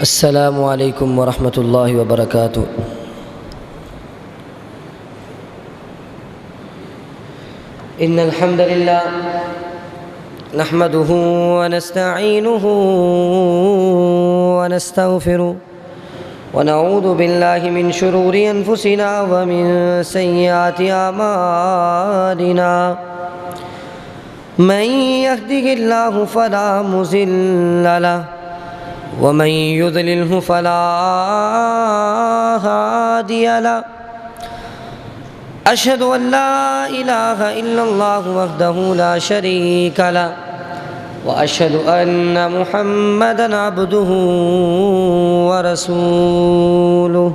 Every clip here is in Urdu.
السلام علیکم ورحمۃ اللہ وبرکاتہ۔ ان الحمد للہ نحمده ونستعینه ونستغفره ونعوذ باللہ من شرور انفسنا ومن سیئات اعمالنا من يهده الله فلا مضل له ومن يضلله فلا هادي له أشهد أن لا إله إلا الله وحده لا شريك له وأشهد أن محمدًا عبده ورسوله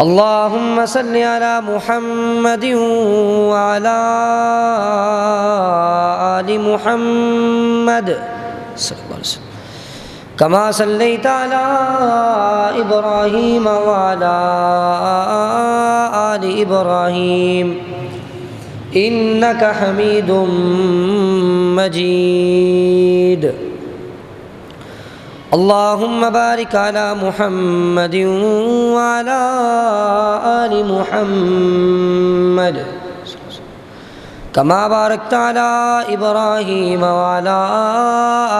اللهم صل على محمد وعلى آل محمد صلى الله عليه وسلم كما صليت على إبراهيم وعلى آل إبراهيم إنك حميد مجيد اللهم بارك على محمد وعلى آل محمد كما باركت على إبراهيم وعلى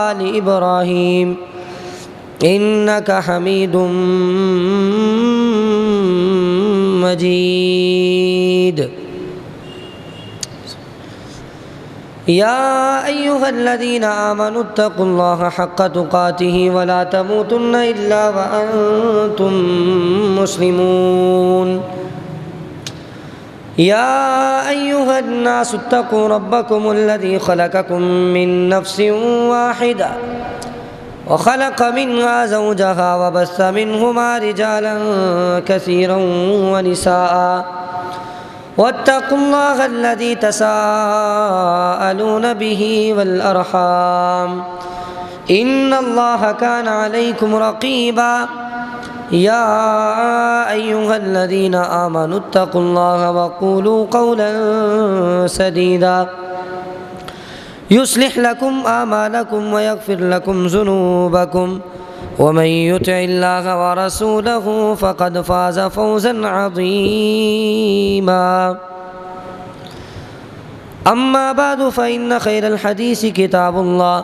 آل إبراهيم إنك حميد مجيد يا أيها الذين آمنوا اتقوا الله حق تقاته ولا تموتن إلا وأنتم مسلمون يا أيها الناس اتقوا ربكم الذي خلقكم من نفس واحدة وخلق منها زوجها وبث منهما رجالا كثيرا ونساء واتقوا الله الذي تساءلون به والأرحام إن الله كان عليكم رقيبا يا أيها الذين آمنوا اتقوا الله وقولوا قولا سديدا يصلح لكم أعمالكم ويغفر لكم ذنوبكم ومن يطع الله ورسوله فقد فاز فوزا عظيما أما بعد فإن خير الحديث كتاب الله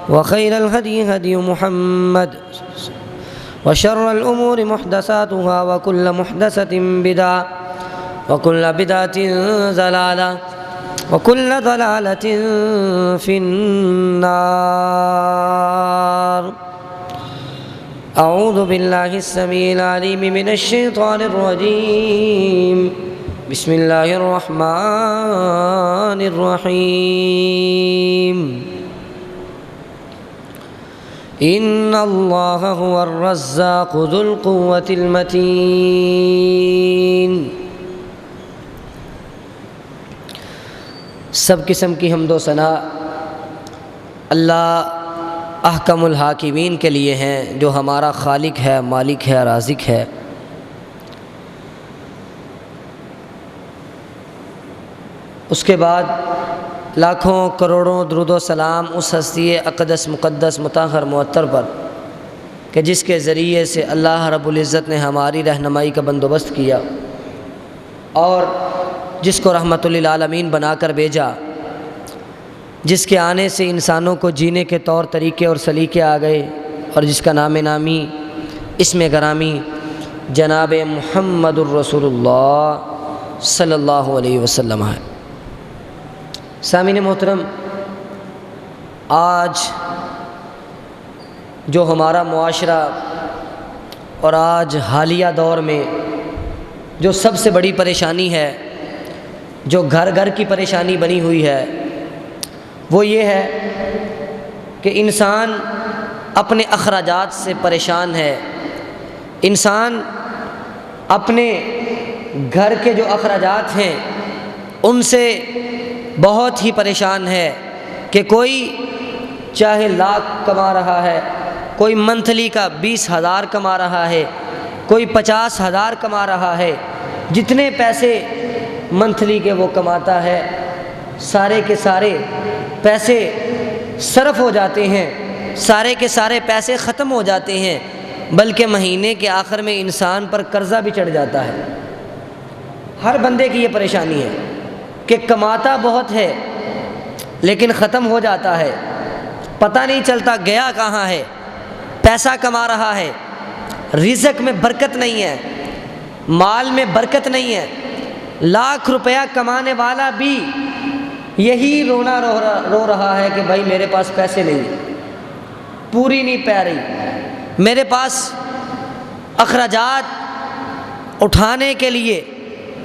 وخير الهدي هدي محمد وشر الأمور محدثاتها وكل محدثة بدعة وكل بدعة ضلالة وكل ضلالة في النار أعوذ بالله السميع العليم من الشيطان الرجيم بسم الله الرحمن الرحيم إن الله هو الرزاق ذو القوة المتين۔ سب قسم کی حمد و ثنا اللہ احکم الحاکمین کے لیے ہیں، جو ہمارا خالق ہے، مالک ہے، رازق ہے۔ اس کے بعد لاکھوں کروڑوں درود و سلام اس ہستی اقدس مقدس مطہر معطر پر کہ جس کے ذریعے سے اللہ رب العزت نے ہماری رہنمائی کا بندوبست کیا اور جس کو رحمت للعالمین بنا کر بھیجا، جس کے آنے سے انسانوں کو جینے کے طور طریقے اور سلیقے آ گئے، اور جس کا نام نامی اسم گرامی جناب محمد الرسول اللہ صلی اللہ علیہ وسلم ہے۔ سامعین محترم، آج جو ہمارا معاشرہ اور آج حالیہ دور میں جو سب سے بڑی پریشانی ہے، جو گھر گھر کی پریشانی بنی ہوئی ہے، وہ یہ ہے کہ انسان اپنے اخراجات سے پریشان ہے۔ انسان اپنے گھر کے جو اخراجات ہیں ان سے بہت ہی پریشان ہے کہ کوئی چاہے لاکھ کما رہا ہے، کوئی منتھلی کا 20,000 کما رہا ہے، کوئی 50,000 کما رہا ہے۔ جتنے پیسے منتھلی کے وہ کماتا ہے، سارے کے سارے پیسے صرف ہو جاتے ہیں سارے کے سارے پیسے ختم ہو جاتے ہیں، بلکہ مہینے کے آخر میں انسان پر قرضہ بھی چڑھ جاتا ہے۔ ہر بندے کی یہ پریشانی ہے کہ کماتا بہت ہے لیکن ختم ہو جاتا ہے، پتہ نہیں چلتا گیا کہاں ہے۔ پیسہ کما رہا ہے، رزق میں برکت نہیں ہے، مال میں برکت نہیں ہے، لاکھ روپیہ کمانے والا بھی یہی رونا رو رہا ہے کہ بھائی میرے پاس پیسے نہیں ہیں، پوری نہیں پہ رہی، میرے پاس اخراجات اٹھانے کے لیے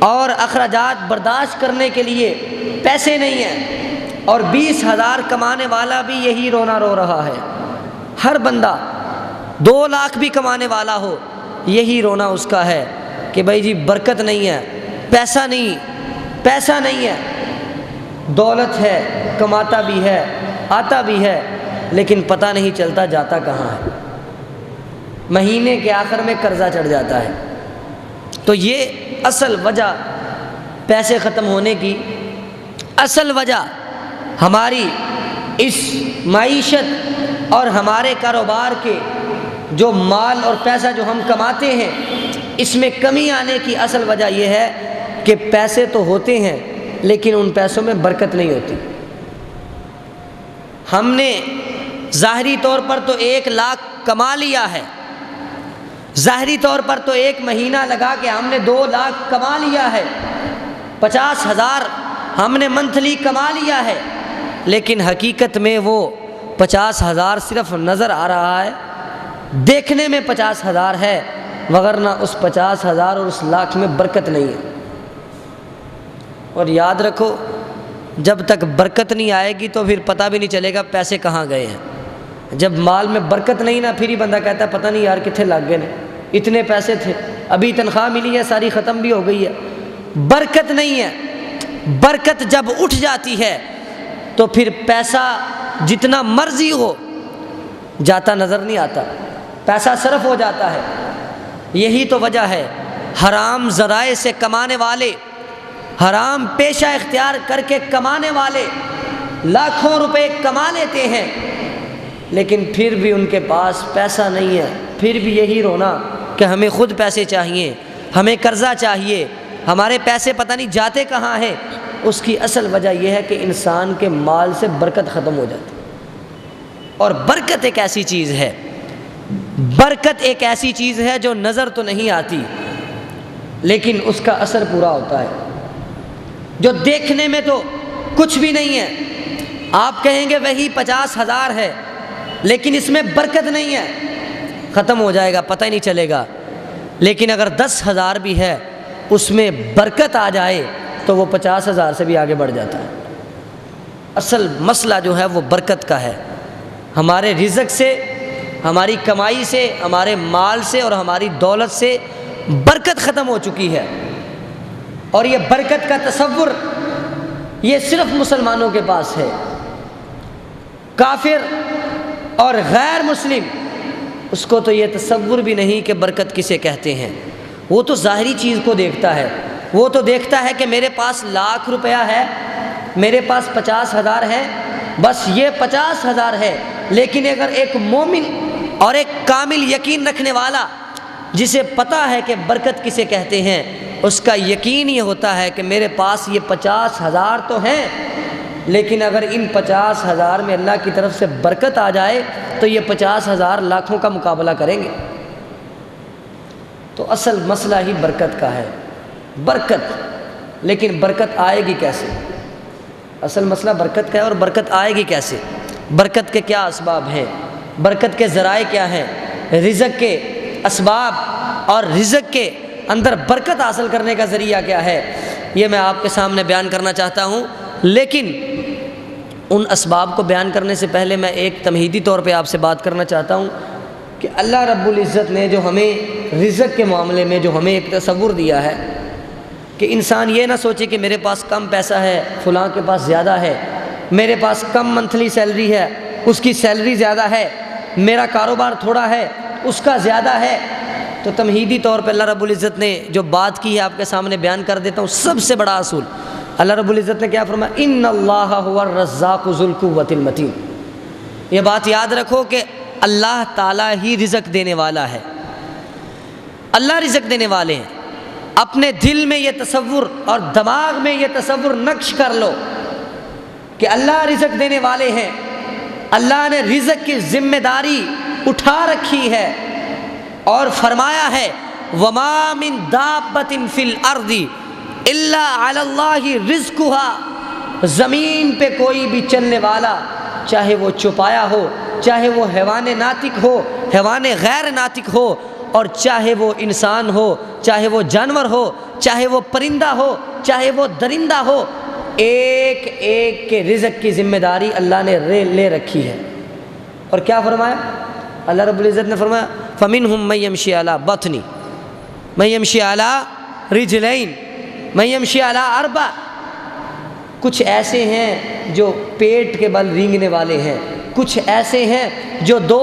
اور اخراجات برداشت کرنے کے لیے پیسے نہیں ہیں۔ اور 20,000 کمانے والا بھی یہی رونا رو رہا ہے۔ ہر بندہ 2 لاکھ بھی کمانے والا ہو، یہی رونا اس کا ہے کہ بھائی جی برکت نہیں ہے، پیسہ نہیں ہے، دولت ہے، کماتا بھی ہے، آتا بھی ہے، لیکن پتہ نہیں چلتا جاتا کہاں ہے، مہینے کے آخر میں قرضہ چڑھ جاتا ہے۔ تو یہ اصل وجہ پیسے ختم ہونے کی، اصل وجہ ہماری اس معیشت اور ہمارے کاروبار کے جو مال اور پیسہ جو ہم کماتے ہیں اس میں کمی آنے کی اصل وجہ یہ ہے کہ پیسے تو ہوتے ہیں لیکن ان پیسوں میں برکت نہیں ہوتی۔ ہم نے ظاہری طور پر تو 1 لاکھ کما لیا ہے، ظاہری طور پر تو 1 مہینہ لگا کے ہم نے 2 لاکھ کما لیا ہے، 50,000 ہم نے منتھلی کما لیا ہے، لیکن حقیقت میں وہ 50,000 صرف نظر آ رہا ہے، دیکھنے میں 50,000 ہے، وگرنہ اس 50,000 اور اس لاکھ میں برکت نہیں ہے۔ اور یاد رکھو جب تک برکت نہیں آئے گی تو پھر پتہ بھی نہیں چلے گا پیسے کہاں گئے ہیں۔ جب مال میں برکت نہیں نا، پھر ہی بندہ کہتا ہے پتہ نہیں یار کتنے لگ گئے نے، اتنے پیسے تھے، ابھی تنخواہ ملی ہے ساری ختم بھی ہو گئی ہے۔ برکت نہیں ہے، برکت جب اٹھ جاتی ہے تو پھر پیسہ جتنا مرضی ہو جاتا نظر نہیں آتا، پیسہ صرف ہو جاتا ہے۔ یہی تو وجہ ہے حرام ذرائع سے کمانے والے، حرام پیشہ اختیار کر کے کمانے والے لاکھوں روپے کما لیتے ہیں لیکن پھر بھی ان کے پاس پیسہ نہیں ہے، پھر بھی یہی رونا کہ ہمیں خود پیسے چاہیے، ہمیں قرضہ چاہیے، ہمارے پیسے پتہ نہیں جاتے کہاں ہیں۔ اس کی اصل وجہ یہ ہے کہ انسان کے مال سے برکت ختم ہو جاتی۔ اور برکت ایک ایسی چیز ہے، برکت ایک ایسی چیز ہے جو نظر تو نہیں آتی لیکن اس کا اثر پورا ہوتا ہے، جو دیکھنے میں تو کچھ بھی نہیں ہے، آپ کہیں گے وہی 50,000 ہے لیکن اس میں برکت نہیں ہے، ختم ہو جائے گا، پتہ ہی نہیں چلے گا۔ لیکن اگر 10,000 بھی ہے اس میں برکت آ جائے تو وہ 50,000 سے بھی آگے بڑھ جاتا ہے۔ اصل مسئلہ جو ہے وہ برکت کا ہے۔ ہمارے رزق سے، ہماری کمائی سے، ہمارے مال سے اور ہماری دولت سے برکت ختم ہو چکی ہے، اور یہ برکت کا تصور یہ صرف مسلمانوں کے پاس ہے۔ کافر اور غیر مسلم اس کو تو یہ تصور بھی نہیں کہ برکت کسے کہتے ہیں۔ وہ تو ظاہری چیز کو دیکھتا ہے، وہ تو دیکھتا ہے کہ میرے پاس لاکھ روپیہ ہے، میرے پاس 50,000 ہے، بس یہ 50,000 ہے۔ لیکن اگر ایک مومن اور ایک کامل یقین رکھنے والا جسے پتہ ہے کہ برکت کسے کہتے ہیں، اس کا یقین یہ ہوتا ہے کہ میرے پاس یہ 50,000 تو ہیں لیکن اگر ان 50,000 میں اللہ کی طرف سے برکت آ جائے تو یہ 50,000 لاکھوں کا مقابلہ کریں گے۔ تو اصل مسئلہ ہی برکت کا ہے، برکت۔ لیکن برکت آئے گی کیسے؟ اصل مسئلہ برکت کا ہے، اور برکت آئے گی کیسے؟ برکت کے کیا اسباب ہیں، برکت کے ذرائع کیا ہیں، رزق کے اسباب اور رزق کے اندر برکت حاصل کرنے کا ذریعہ کیا ہے، یہ میں آپ کے سامنے بیان کرنا چاہتا ہوں۔ لیکن ان اسباب کو بیان کرنے سے پہلے میں ایک تمہیدی طور پہ آپ سے بات کرنا چاہتا ہوں کہ اللہ رب العزت نے جو ہمیں رزق کے معاملے میں جو ہمیں ایک تصور دیا ہے کہ انسان یہ نہ سوچے کہ میرے پاس کم پیسہ ہے، فلاں کے پاس زیادہ ہے، میرے پاس کم منتھلی سیلری ہے، اس کی سیلری زیادہ ہے، میرا کاروبار تھوڑا ہے، اس کا زیادہ ہے۔ تو تمہیدی طور پہ اللہ رب العزت نے جو بات کی ہے آپ کے سامنے بیان کر دیتا ہوں۔ سب سے بڑا اصول اللہ رب العزت نے کیا فرمایا؟ ان اللہ هو الرزاق ذو القوۃ المتین۔ یہ بات یاد رکھو کہ اللہ تعالیٰ ہی رزق دینے والا ہے، اللہ رزق دینے والے ہیں۔ اپنے دل میں یہ تصور اور دماغ میں یہ تصور نقش کر لو کہ اللہ رزق دینے والے ہیں، اللہ نے رزق کی ذمہ داری اٹھا رکھی ہے اور فرمایا ہے وَمَا مِن دَابَّةٍ فِي الْأَرْضِ إِلَّا عَلَى اللَّهِ رِزْقُهَا، زمین پہ کوئی بھی چلنے والا، چاہے وہ چوپایا ہو، چاہے وہ حیوان ناطق ہو، حیوان غیر ناطق ہو، اور چاہے وہ انسان ہو، چاہے وہ جانور ہو، چاہے وہ پرندہ ہو، چاہے وہ درندہ ہو، ایک ایک کے رزق کی ذمہ داری اللہ نے لے رکھی ہے۔ اور کیا فرمایا؟ اللہ رب العزت نے فرمایا فَمِنْهُمْ مَن يَمْشِي عَلَى بَطْنِ مَن يَمْشِي عَلَى رِجْلَيْنِ مَن يَمْشِي عَلَى أَرْبَعٍ، کچھ ایسے ہیں جو پیٹ کے بل رینگنے والے ہیں، کچھ ایسے ہیں جو 2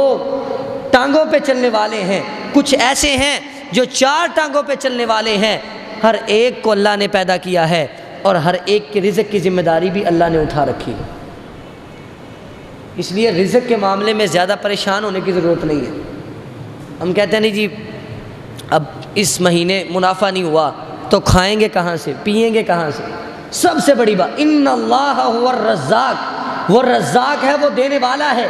ٹانگوں پہ چلنے والے ہیں، کچھ ایسے ہیں جو 4 ٹانگوں پہ چلنے والے ہیں۔ ہر ایک کو اللہ نے پیدا کیا ہے اور ہر ایک کے رزق کی ذمہ داری بھی اللہ نے اٹھا رکھی ہے۔ اس لیے رزق کے معاملے میں زیادہ پریشان ہونے کی ضرورت نہیں ہے۔ ہم کہتے ہیں نہیں جی اب اس مہینے منافع نہیں ہوا تو کھائیں گے کہاں سے، پئیں گے کہاں سے؟ سب سے بڑی بات ان اللہ هو الرزاق، وہ رزاق ہے، وہ دینے والا ہے،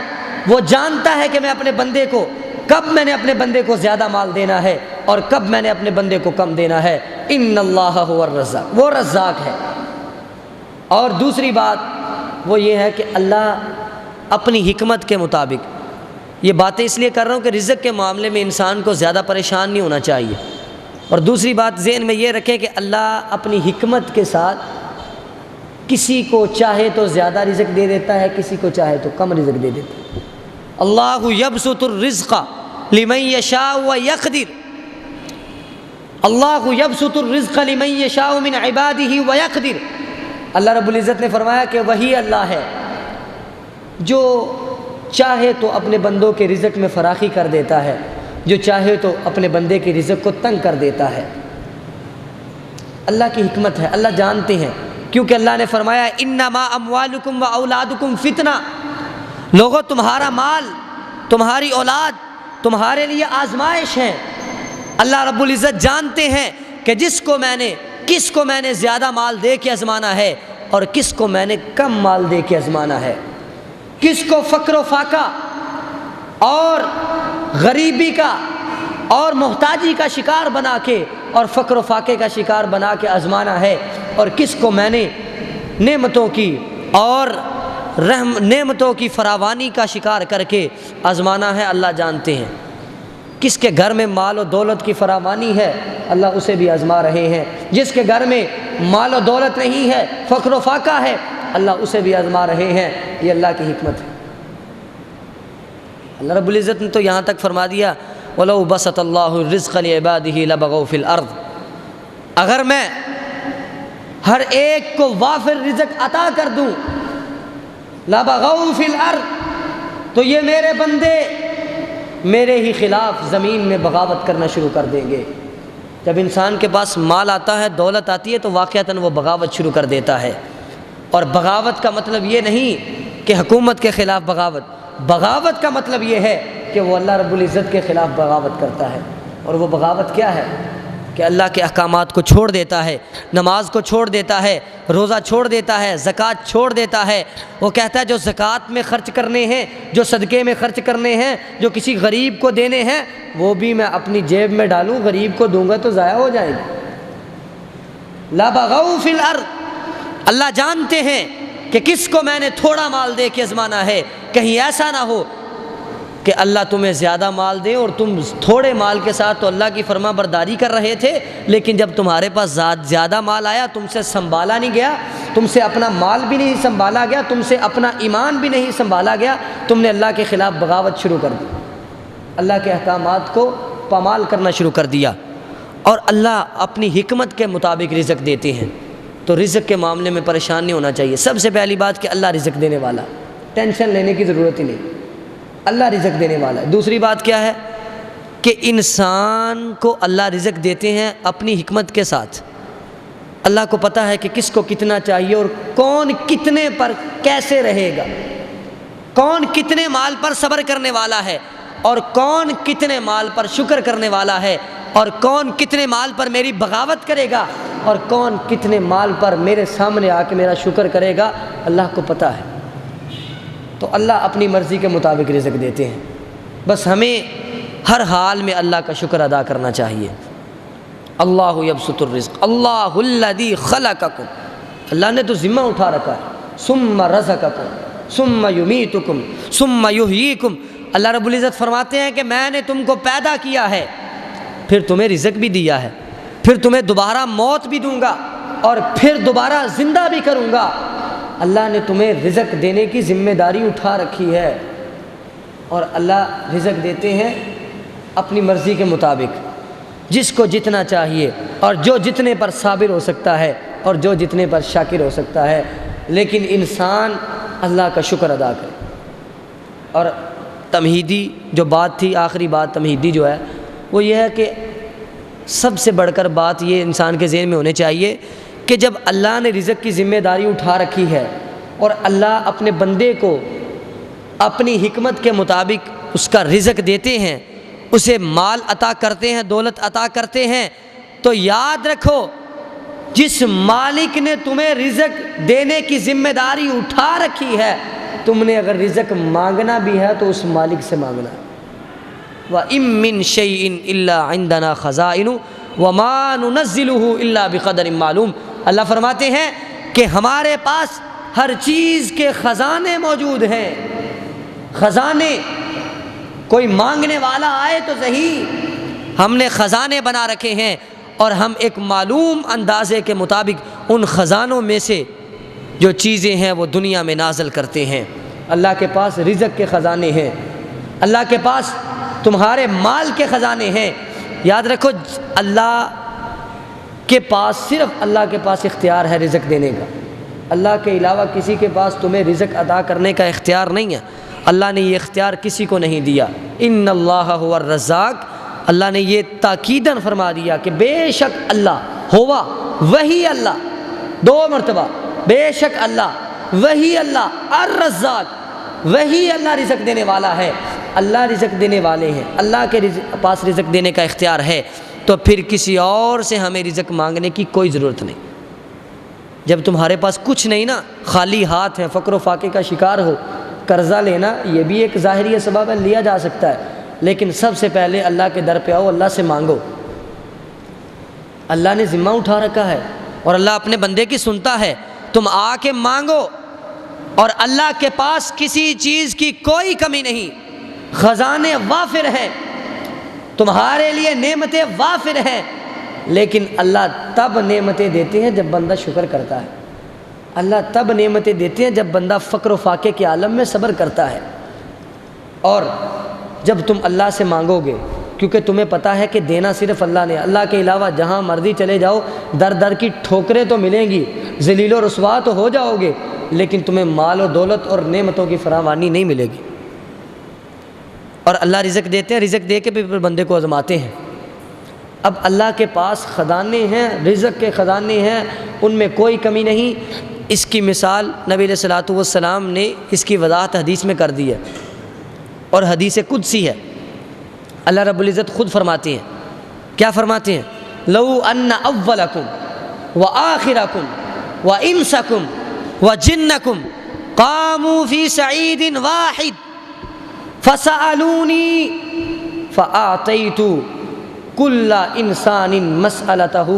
وہ جانتا ہے کہ میں اپنے بندے کو کب میں نے اپنے بندے کو زیادہ مال دینا ہے اور کب میں نے اپنے بندے کو کم دینا ہے۔ ان اللہ هو الرزاق، وہ رزاق ہے۔ اور دوسری بات وہ یہ ہے کہ اللہ اپنی حکمت کے مطابق، یہ باتیں اس لیے کر رہا ہوں کہ رزق کے معاملے میں انسان کو زیادہ پریشان نہیں ہونا چاہیے۔ اور دوسری بات ذہن میں یہ رکھیں کہ اللہ اپنی حکمت کے ساتھ کسی کو چاہے تو زیادہ رزق دے دیتا ہے، کسی کو چاہے تو کم رزق دے دیتا ہے۔ اللہ یبسط الرزق لمن یشاء ویقدر، اللہ یبسط الرزق لمن یشاء من عبادہ ویقدر۔ اللہ رب العزت نے فرمایا کہ وہی اللہ ہے جو چاہے تو اپنے بندوں کے رزق میں فراخی کر دیتا ہے، جو چاہے تو اپنے بندے کے رزق کو تنگ کر دیتا ہے۔ اللہ کی حکمت ہے، اللہ جانتے ہیں، کیونکہ اللہ نے فرمایا انما اموالکم واولادکم فتنہ، لوگوں تمہارا مال، تمہاری اولاد تمہارے لیے آزمائش ہے۔ اللہ رب العزت جانتے ہیں کہ کس کو میں نے زیادہ مال دے کے آزمانا ہے اور کس کو میں نے کم مال دے کے آزمانا ہے، کس کو فقر و فاقہ اور غریبی کا اور محتاجی کا شکار بنا کے اور فقر و فاقے کا شکار بنا کے آزمانا ہے، اور کس کو میں نے نعمتوں کی اور نعمتوں کی فراوانی کا شکار کر کے آزمانا ہے۔ اللہ جانتے ہیں کس کے گھر میں مال و دولت کی فراوانی ہے، اللہ اسے بھی آزما رہے ہیں، جس کے گھر میں مال و دولت نہیں ہے، فقر و فاقہ ہے، اللہ اسے بھی آزما رہے ہیں۔ یہ اللہ کی حکمت ہے۔ اللہ رب العزت نے تو یہاں تک فرما دیا وَلَوْ بَسَطَ اللَّهُ الرِّزْقَ لِعِبَادِهِ لَبَغَوْا فِي الْأَرْضِ، اگر میں ہر ایک کو وافر رزق عطا کر دوں، لَبَغَوْا فِي الْأَرْضِ، تو یہ میرے بندے میرے ہی خلاف زمین میں بغاوت کرنا شروع کر دیں گے۔ جب انسان کے پاس مال آتا ہے، دولت آتی ہے، تو واقعتاً وہ بغاوت شروع کر دیتا ہے۔ اور بغاوت کا مطلب یہ نہیں کہ حکومت کے خلاف بغاوت کا مطلب یہ ہے کہ وہ اللہ رب العزت کے خلاف بغاوت کرتا ہے۔ اور وہ بغاوت کیا ہے کہ اللہ کے احکامات کو چھوڑ دیتا ہے، نماز کو چھوڑ دیتا ہے، روزہ چھوڑ دیتا ہے، زکوٰۃ چھوڑ دیتا ہے۔ وہ کہتا ہے جو زکوٰۃ میں خرچ کرنے ہیں، جو صدقے میں خرچ کرنے ہیں، جو کسی غریب کو دینے ہیں، وہ بھی میں اپنی جیب میں ڈالوں، غریب کو دوں گا تو ضائع ہو جائیں گے۔ لا بغوا فی الارض، اللہ جانتے ہیں کہ کس کو میں نے تھوڑا مال دے کے آزمانا ہے، کہیں ایسا نہ ہو کہ اللہ تمہیں زیادہ مال دے اور تم تھوڑے مال کے ساتھ تو اللہ کی فرما برداری کر رہے تھے، لیکن جب تمہارے پاس زیادہ مال آیا، تم سے سنبھالا نہیں گیا، تم سے اپنا مال بھی نہیں سنبھالا گیا، تم سے اپنا ایمان بھی نہیں سنبھالا گیا، تم نے اللہ کے خلاف بغاوت شروع کر دی، اللہ کے احکامات کو پامال کرنا شروع کر دیا۔ اور اللہ اپنی حکمت کے مطابق رزق دیتے ہیں، تو رزق کے معاملے میں پریشان نہیں ہونا چاہیے۔ سب سے پہلی بات کہ اللہ رزق دینے والا، ٹینشن لینے کی ضرورت ہی نہیں، اللہ رزق دینے والا ہے۔ دوسری بات کیا ہے کہ انسان کو اللہ رزق دیتے ہیں اپنی حکمت کے ساتھ۔ اللہ کو پتہ ہے کہ کس کو کتنا چاہیے اور کون کتنے پر کیسے رہے گا، کون کتنے مال پر صبر کرنے والا ہے، اور کون کتنے مال پر شکر کرنے والا ہے، اور کون کتنے مال پر میری بغاوت کرے گا، اور کون کتنے مال پر میرے سامنے آ کے میرا شکر کرے گا، اللہ کو پتہ ہے۔ تو اللہ اپنی مرضی کے مطابق رزق دیتے ہیں، بس ہمیں ہر حال میں اللہ کا شکر ادا کرنا چاہیے۔ اللہ یبسط الرزق، اللہ الذی خلقکم، اللہ نے تو ذمہ اٹھا رکھا ہے، ثم رزقکم ثم یمیتکم ثم یحییکم۔ اللہ رب العزت فرماتے ہیں کہ میں نے تم کو پیدا کیا ہے، پھر تمہیں رزق بھی دیا ہے، پھر تمہیں دوبارہ موت بھی دوں گا، اور پھر دوبارہ زندہ بھی کروں گا۔ اللہ نے تمہیں رزق دینے کی ذمہ داری اٹھا رکھی ہے، اور اللہ رزق دیتے ہیں اپنی مرضی کے مطابق، جس کو جتنا چاہیے، اور جو جتنے پر صابر ہو سکتا ہے، اور جو جتنے پر شاکر ہو سکتا ہے۔ لیکن انسان اللہ کا شکر ادا کرے۔ اور تمہیدی جو بات تھی، آخری بات تمہیدی جو ہے وہ یہ ہے کہ سب سے بڑھ کر بات یہ انسان کے ذہن میں ہونے چاہیے کہ جب اللہ نے رزق کی ذمہ داری اٹھا رکھی ہے، اور اللہ اپنے بندے کو اپنی حکمت کے مطابق اس کا رزق دیتے ہیں، اسے مال عطا کرتے ہیں، دولت عطا کرتے ہیں، تو یاد رکھو جس مالک نے تمہیں رزق دینے کی ذمہ داری اٹھا رکھی ہے، تم نے اگر رزق مانگنا بھی ہے تو اس مالک سے مانگنا ہے۔ وَإِن مِّن شَيْءٍ إِلَّا عِندَنَا خَزَائِنُهُ وَمَا نُنَزِّلُهُ إِلَّا بِقَدَرٍ معلوم۔ اللہ فرماتے ہیں کہ ہمارے پاس ہر چیز کے خزانے موجود ہیں۔ خزانے، کوئی مانگنے والا آئے تو صحیح، ہم نے خزانے بنا رکھے ہیں، اور ہم ایک معلوم اندازے کے مطابق ان خزانوں میں سے جو چیزیں ہیں وہ دنیا میں نازل کرتے ہیں۔ اللہ کے پاس رزق کے خزانے ہیں، اللہ کے پاس تمہارے مال کے خزانے ہیں۔ یاد رکھو اللہ کے پاس، صرف اللہ کے پاس اختیار ہے رزق دینے کا، اللہ کے علاوہ کسی کے پاس تمہیں رزق ادا کرنے کا اختیار نہیں ہے۔ اللہ نے یہ اختیار کسی کو نہیں دیا۔ ان اللہ هو الرزاق، اللہ نے یہ تاکیداً فرما دیا کہ بے شک اللہ ہوا، وہی اللہ، 2 مرتبہ، بے شک اللہ، وہی اللہ، الرزاق، وہی اللہ رزق دینے والا ہے۔ اللہ رزق دینے والے ہیں، اللہ کے پاس رزق دینے کا اختیار ہے، تو پھر کسی اور سے ہمیں رزق مانگنے کی کوئی ضرورت نہیں۔ جب تمہارے پاس کچھ نہیں نا، خالی ہاتھ ہے، فقر و فاقے کا شکار ہو، قرضہ لینا یہ بھی ایک ظاہری سبب ہے، لیا جا سکتا ہے، لیکن سب سے پہلے اللہ کے در پہ آؤ، اللہ سے مانگو۔ اللہ نے ذمہ اٹھا رکھا ہے، اور اللہ اپنے بندے کی سنتا ہے۔ تم آ کے مانگو، اور اللہ کے پاس کسی چیز کی کوئی کمی نہیں، خزانے وافر ہیں، تمہارے لیے نعمتیں وافر ہیں، لیکن اللہ تب نعمتیں دیتے ہیں جب بندہ شکر کرتا ہے۔ اللہ تب نعمتیں دیتے ہیں جب بندہ فقر و فاقے کے عالم میں صبر کرتا ہے۔ اور جب تم اللہ سے مانگو گے، کیونکہ تمہیں پتہ ہے کہ دینا صرف اللہ نے، اللہ کے علاوہ جہاں مرضی چلے جاؤ، در در کی ٹھوکریں تو ملیں گی، ذلیل و رسوا تو ہو جاؤ گے، لیکن تمہیں مال و دولت اور نعمتوں کی فراوانی نہیں ملے گی۔ اور اللہ رزق دیتے ہیں، رزق دے کے پھر بندے کو آزماتے ہیں۔ اب اللہ کے پاس خزانے ہیں، رزق کے خزانے ہیں، ان میں کوئی کمی نہیں۔ اس کی مثال نبی علیہ الصلوۃ والسلام نے اس کی وضاحت حدیث میں کر دی ہے، اور حدیث قدسی ہے۔ اللہ رب العزت خود فرماتے ہیں، کیا فرماتے ہیں؟ لو ان اولکم وآخرکم وانسکم وجنکم قاموا فی صعید واحد فسألونی فأعطیت کل انسان مسألتہ۔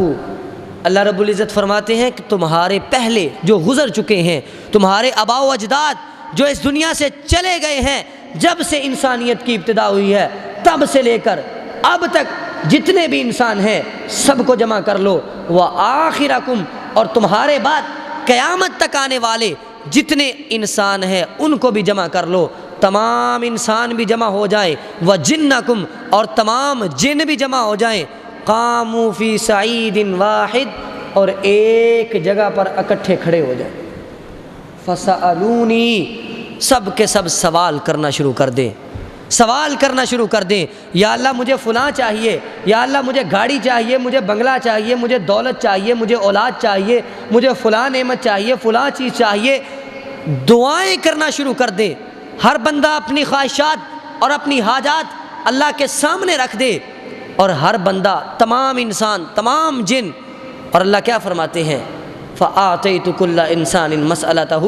اللہ رب العزت فرماتے ہیں کہ تمہارے پہلے جو گزر چکے ہیں، تمہارے آباء و اجداد جو اس دنیا سے چلے گئے ہیں، جب سے انسانیت کی ابتدا ہوئی ہے تب سے لے کر اب تک جتنے بھی انسان ہیں سب کو جمع کر لو، وآخرکم، اور تمہارے بعد قیامت تک آنے والے جتنے انسان ہیں ان کو بھی جمع کر لو، تمام انسان بھی جمع ہو جائیں، وجنکم، اور تمام جن بھی جمع ہو جائیں، قاموا فی صعید واحد، اور ایک جگہ پر اکٹھے کھڑے ہو جائیں، فسألونی، سب کے سب سوال کرنا شروع کر دیں، سوال کرنا شروع کر دیں، یا اللہ مجھے فلاں چاہیے، یا اللہ مجھے گاڑی چاہیے، مجھے بنگلہ چاہیے، مجھے دولت چاہیے، مجھے اولاد چاہیے، مجھے فلاں نعمت چاہیے، فلاں چیز چاہیے، دعائیں کرنا شروع کر دیں۔ ہر بندہ اپنی خواہشات اور اپنی حاجات اللہ کے سامنے رکھ دے، اور ہر بندہ، تمام انسان، تمام جن، اور اللہ کیا فرماتے ہیں؟ فَآتَيْتُ كُلَّ إِنسَانٍ مَسْأَلَتَهُ،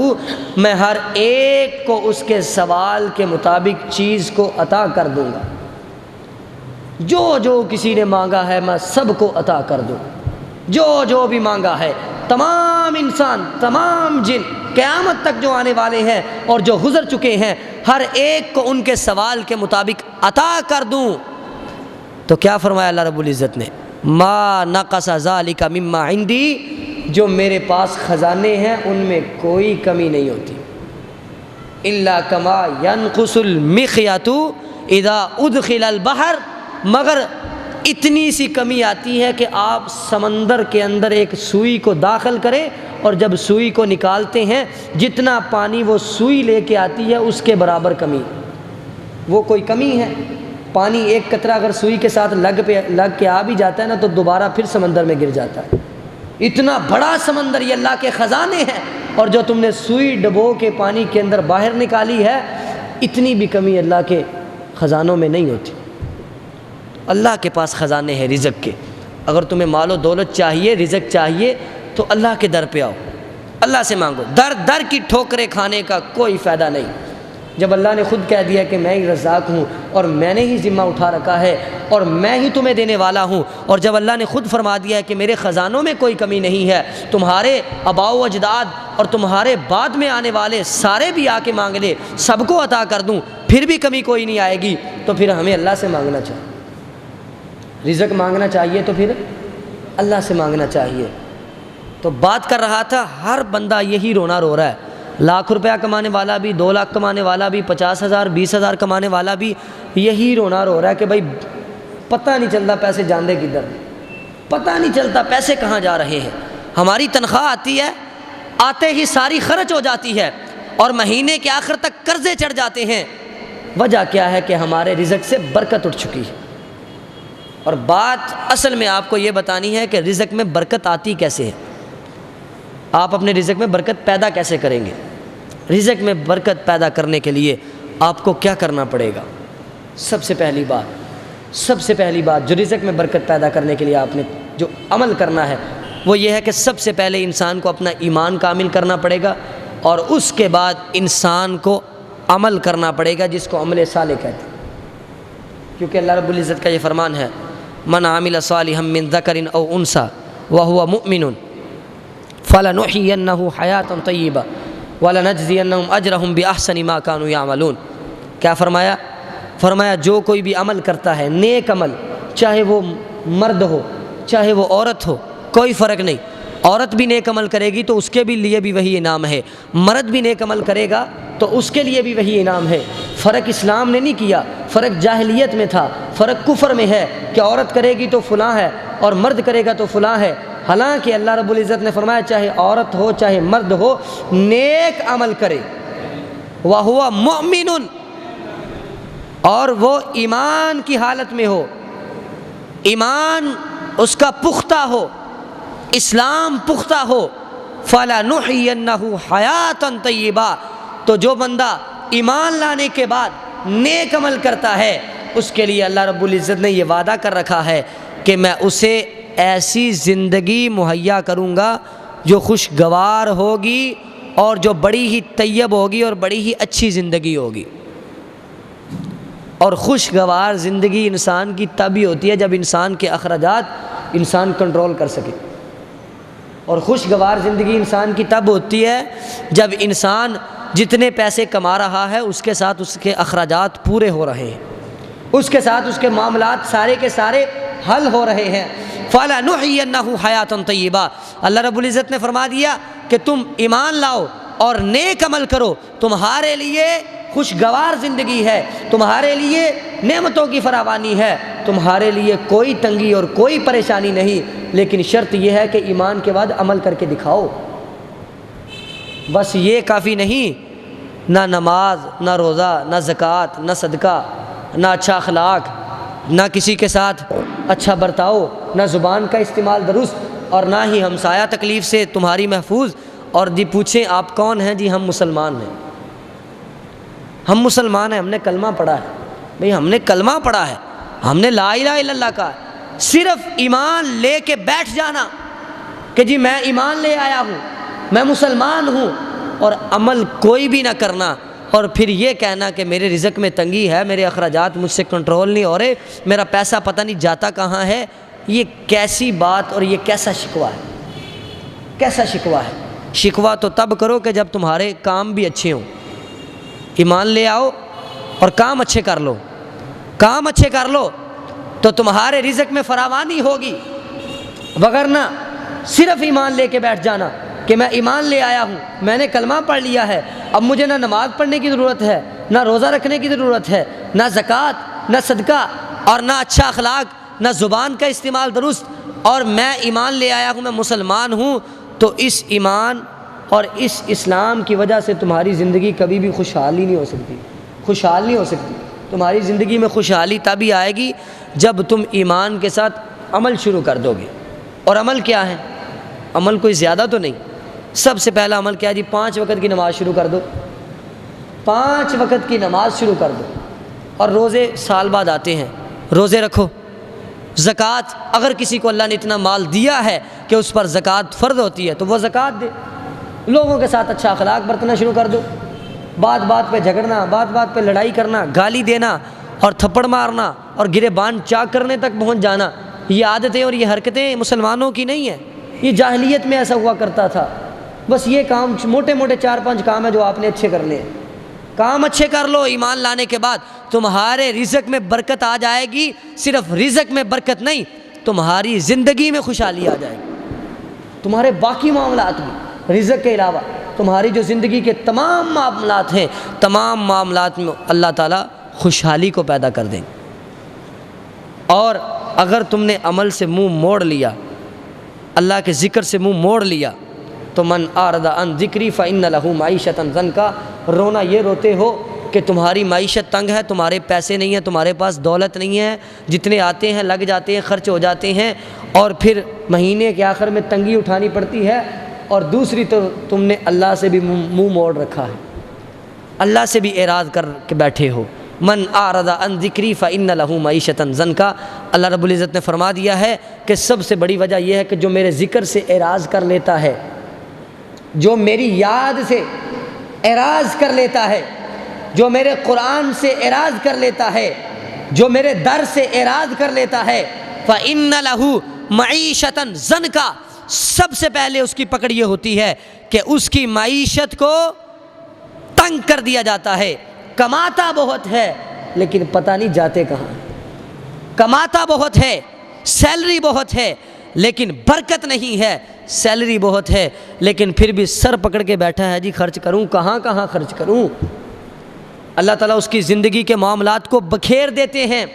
میں ہر ایک کو اس کے سوال کے مطابق چیز کو عطا کر دوں گا، جو جو کسی نے مانگا ہے میں سب کو عطا کر دوں، جو جو بھی مانگا ہے، تمام انسان، تمام جن، قیامت تک جو آنے والے ہیں اور جو گزر چکے ہیں، ہر ایک کو ان کے سوال کے مطابق عطا کر دوں۔ تو کیا فرمایا اللہ رب العزت نے؟ ما نقص ذالک مما عندی، جو میرے پاس خزانے ہیں ان میں کوئی کمی نہیں ہوتی، الا کما ينقص المخیط اذا ادخل البحر، مگر اتنی سی کمی آتی ہے کہ آپ سمندر کے اندر ایک سوئی کو داخل کریں اور جب سوئی کو نکالتے ہیں جتنا پانی وہ سوئی لے کے آتی ہے اس کے برابر کمی، وہ کوئی کمی ہے؟ پانی ایک قطرہ اگر سوئی کے ساتھ لگ کے آ بھی جاتا ہے نا تو دوبارہ پھر سمندر میں گر جاتا ہے۔ اتنا بڑا سمندر یہ اللہ کے خزانے ہیں، اور جو تم نے سوئی ڈبو کے پانی کے اندر باہر نکالی ہے، اتنی بھی کمی اللہ کے خزانوں میں نہیں ہوتی۔ اللہ کے پاس خزانے ہیں رزق کے۔ اگر تمہیں مال و دولت چاہیے، رزق چاہیے، تو اللہ کے در پہ آؤ، اللہ سے مانگو۔ در کی ٹھوکریں کھانے کا کوئی فائدہ نہیں۔ جب اللہ نے خود کہہ دیا کہ میں ہی رزاق ہوں اور میں نے ہی ذمہ اٹھا رکھا ہے اور میں ہی تمہیں دینے والا ہوں، اور جب اللہ نے خود فرما دیا ہے کہ میرے خزانوں میں کوئی کمی نہیں ہے، تمہارے آباء و اجداد اور تمہارے بعد میں آنے والے سارے بھی آ کے مانگ لے، سب کو عطا کر دوں، پھر بھی کمی کوئی نہیں آئے گی، تو پھر ہمیں اللہ سے مانگنا چاہیے۔ رزق مانگنا چاہیے تو پھر اللہ سے مانگنا چاہیے۔ تو بات کر رہا تھا، ہر بندہ یہی رونا رو رہا ہے، لاکھ روپیہ کمانے والا بھی، 2 لاکھ کمانے والا بھی، 50,000 20,000 کمانے والا بھی یہی رونا رو رہا ہے کہ بھائی پتہ نہیں چلتا پیسے جاندے کدھر، پتہ نہیں چلتا پیسے کہاں جا رہے ہیں۔ ہماری تنخواہ آتی ہے، آتے ہی ساری خرچ ہو جاتی ہے، اور مہینے کے آخر تک قرضے چڑھ جاتے ہیں۔ وجہ کیا ہے کہ ہمارے رزق سے برکت اٹھ چکی ہے۔ اور بات اصل میں آپ کو یہ بتانی ہے کہ رزق میں برکت آتی کیسے ہے، آپ اپنے رزق میں برکت پیدا کیسے کریں گے۔ رزق میں برکت پیدا کرنے کے لیے آپ کو کیا کرنا پڑے گا؟ سب سے پہلی بات جو رزق میں برکت پیدا کرنے کے لیے آپ نے جو عمل کرنا ہے وہ یہ ہے کہ سب سے پہلے انسان کو اپنا ایمان کامل کرنا پڑے گا، اور اس کے بعد انسان کو عمل کرنا پڑے گا، جس کو عمل صالح کہتے ہیں۔ کیونکہ اللہ رب العزت کا یہ فرمان ہے، من عمل صالحا من ذکر او انثی وهو مؤمن فلنحيينه حیاتا طیبہ وَلَنَجْزِيَنَّهُمْ أَجْرَهُمْ بِأَحْسَنِ مَا كَانُوا يَعْمَلُونَ۔ کیا فرمایا جو کوئی بھی عمل کرتا ہے، نیک عمل، چاہے وہ مرد ہو چاہے وہ عورت ہو، کوئی فرق نہیں، عورت بھی نیک عمل کرے گی تو اس کے بھی لیے بھی وہی انعام ہے، مرد بھی نیک عمل کرے گا تو اس کے لیے بھی وہی انعام ہے۔ فرق اسلام نے نہیں کیا، فرق جاہلیت میں تھا، فرق کفر میں ہے کہ عورت کرے گی تو فلاں ہے اور مرد کرے گا تو فلاں ہے۔ حالانکہ اللہ رب العزت نے فرمایا چاہے عورت ہو چاہے مرد ہو، نیک عمل کرے، وَهُوَ مُؤْمِنٌ، اور وہ ایمان کی حالت میں ہو، ایمان اس کا پختہ ہو، اسلام پختہ ہو، فَلَنُحْيِيَنَّهُ حَيَاةً طَيِّبَةً، تو جو بندہ ایمان لانے کے بعد نیک عمل کرتا ہے اس کے لیے اللہ رب العزت نے یہ وعدہ کر رکھا ہے کہ میں اسے ایسی زندگی مہیا کروں گا جو خوشگوار ہوگی اور جو بڑی ہی طیب ہوگی اور بڑی ہی اچھی زندگی ہوگی۔ اور خوشگوار زندگی انسان کی تب ہی ہوتی ہے جب انسان کے اخراجات انسان کنٹرول کر سکے، اور خوشگوار زندگی انسان کی تب ہوتی ہے جب انسان جتنے پیسے کما رہا ہے اس کے ساتھ اس کے اخراجات پورے ہو رہے ہیں، اس کے ساتھ اس کے معاملات سارے کے سارے حل ہو رہے ہیں۔ فَلَنُحْيِيَنَّهُ حَيَاةً طَيِّبَةً، اللہ رب العزت نے فرما دیا کہ تم ایمان لاؤ اور نیک عمل کرو، تمہارے لیے خوشگوار زندگی ہے، تمہارے لیے نعمتوں کی فراوانی ہے، تمہارے لیے کوئی تنگی اور کوئی پریشانی نہیں، لیکن شرط یہ ہے کہ ایمان کے بعد عمل کر کے دکھاؤ۔ بس یہ کافی نہیں، نہ نماز، نہ روزہ، نہ زکوٰۃ، نہ صدقہ، نہ اچھا اخلاق، نہ کسی کے ساتھ اچھا برتاؤ، نہ زبان کا استعمال درست، اور نہ ہی ہمسایہ تکلیف سے تمہاری محفوظ، اور جی پوچھیں آپ کون ہیں، جی ہم مسلمان ہیں۔ ہم مسلمان ہیں، ہم نے کلمہ پڑھا ہے، بھئی ہم نے کلمہ پڑھا ہے، ہم نے لا الہ الا اللہ کہا ہے، صرف ایمان لے کے بیٹھ جانا کہ جی میں ایمان لے آیا ہوں، میں مسلمان ہوں، اور عمل کوئی بھی نہ کرنا، اور پھر یہ کہنا کہ میرے رزق میں تنگی ہے، میرے اخراجات مجھ سے کنٹرول نہیں ہو رہے، میرا پیسہ پتہ نہیں جاتا کہاں ہے، یہ کیسی بات اور یہ کیسا شکوہ ہے؟ کیسا شکوہ ہے؟ شکوہ تو تب کرو کہ جب تمہارے کام بھی اچھے ہوں۔ ایمان لے آؤ اور کام اچھے کر لو، کام اچھے کر لو تو تمہارے رزق میں فراوانی ہوگی، وگرنہ صرف ایمان لے کے بیٹھ جانا کہ میں ایمان لے آیا ہوں، میں نے کلمہ پڑھ لیا ہے، اب مجھے نہ نماز پڑھنے کی ضرورت ہے، نہ روزہ رکھنے کی ضرورت ہے، نہ زکوٰۃ، نہ صدقہ، اور نہ اچھا اخلاق، نہ زبان کا استعمال درست، اور میں ایمان لے آیا ہوں، میں مسلمان ہوں، تو اس ایمان اور اس اسلام کی وجہ سے تمہاری زندگی کبھی بھی خوشحالی نہیں ہو سکتی، خوشحال نہیں ہو سکتی۔ تمہاری زندگی میں خوشحالی تبھی آئے گی جب تم ایمان کے ساتھ عمل شروع کر دو گے۔ اور عمل کیا ہے؟ عمل کوئی زیادہ تو نہیں، سب سے پہلا عمل کیا ہے جی؟ 5 وقت کی نماز شروع کر دو، 5 وقت کی نماز شروع کر دو، اور روزے سال بعد آتے ہیں، روزے رکھو۔ زکوٰۃ، اگر کسی کو اللہ نے اتنا مال دیا ہے کہ اس پر زکوٰۃ فرض ہوتی ہے تو وہ زکوٰۃ دے۔ لوگوں کے ساتھ اچھا اخلاق برتنا شروع کر دو، بات بات پہ جھگڑنا، بات بات پہ لڑائی کرنا، گالی دینا اور تھپڑ مارنا اور گریبان چاک کرنے تک پہنچ جانا، یہ عادتیں اور یہ حرکتیں مسلمانوں کی نہیں ہیں، یہ جاہلیت میں ایسا ہوا کرتا تھا۔ بس یہ کام موٹے موٹے 4-5 کام ہیں جو آپ نے اچھے کرنے ہیں، کام اچھے کر لو، ایمان لانے کے بعد تمہارے رزق میں برکت آ جائے گی۔ صرف رزق میں برکت نہیں، تمہاری زندگی میں خوشحالی آ جائے گی، تمہارے باقی معاملات بھی، رزق کے علاوہ تمہاری جو زندگی کے تمام معاملات ہیں، تمام معاملات میں اللہ تعالیٰ خوشحالی کو پیدا کر دیں گے۔ اور اگر تم نے عمل سے منہ موڑ لیا، اللہ کے ذکر سے منہ موڑ لیا، تو من اعرض عن ذکری فإن له معیشۃ ضنکا، رونا یہ روتے ہو کہ تمہاری معیشت تنگ ہے، تمہارے پیسے نہیں ہیں، تمہارے پاس دولت نہیں ہے، جتنے آتے ہیں لگ جاتے ہیں، خرچ ہو جاتے ہیں، اور پھر مہینے کے آخر میں تنگی اٹھانی پڑتی ہے، اور دوسری تو تم نے اللہ سے بھی منہ موڑ رکھا ہے، اللہ سے بھی اعراض کر کے بیٹھے ہو۔ من اعرض عن ذکری فإن له معیشۃ ضنکا، اللہ رب العزت نے فرما دیا ہے کہ سب سے بڑی وجہ یہ ہے کہ جو میرے ذکر سے اعراض کر لیتا ہے، جو میری یاد سے اعراض کر لیتا ہے، جو میرے قرآن سے اعراض کر لیتا ہے، جو میرے در سے اعراض کر لیتا ہے، فإن له معیشۃ ضنکا، سب سے پہلے اس کی پکڑ یہ ہوتی ہے کہ اس کی معیشت کو تنگ کر دیا جاتا ہے۔ کماتا بہت ہے لیکن پتہ نہیں جاتے کہاں، کماتا بہت ہے، سیلری بہت ہے لیکن برکت نہیں ہے، سیلری بہت ہے لیکن پھر بھی سر پکڑ کے بیٹھا ہے جی خرچ کروں کہاں کہاں خرچ کروں۔ اللہ تعالیٰ اس کی زندگی کے معاملات کو بکھیر دیتے ہیں،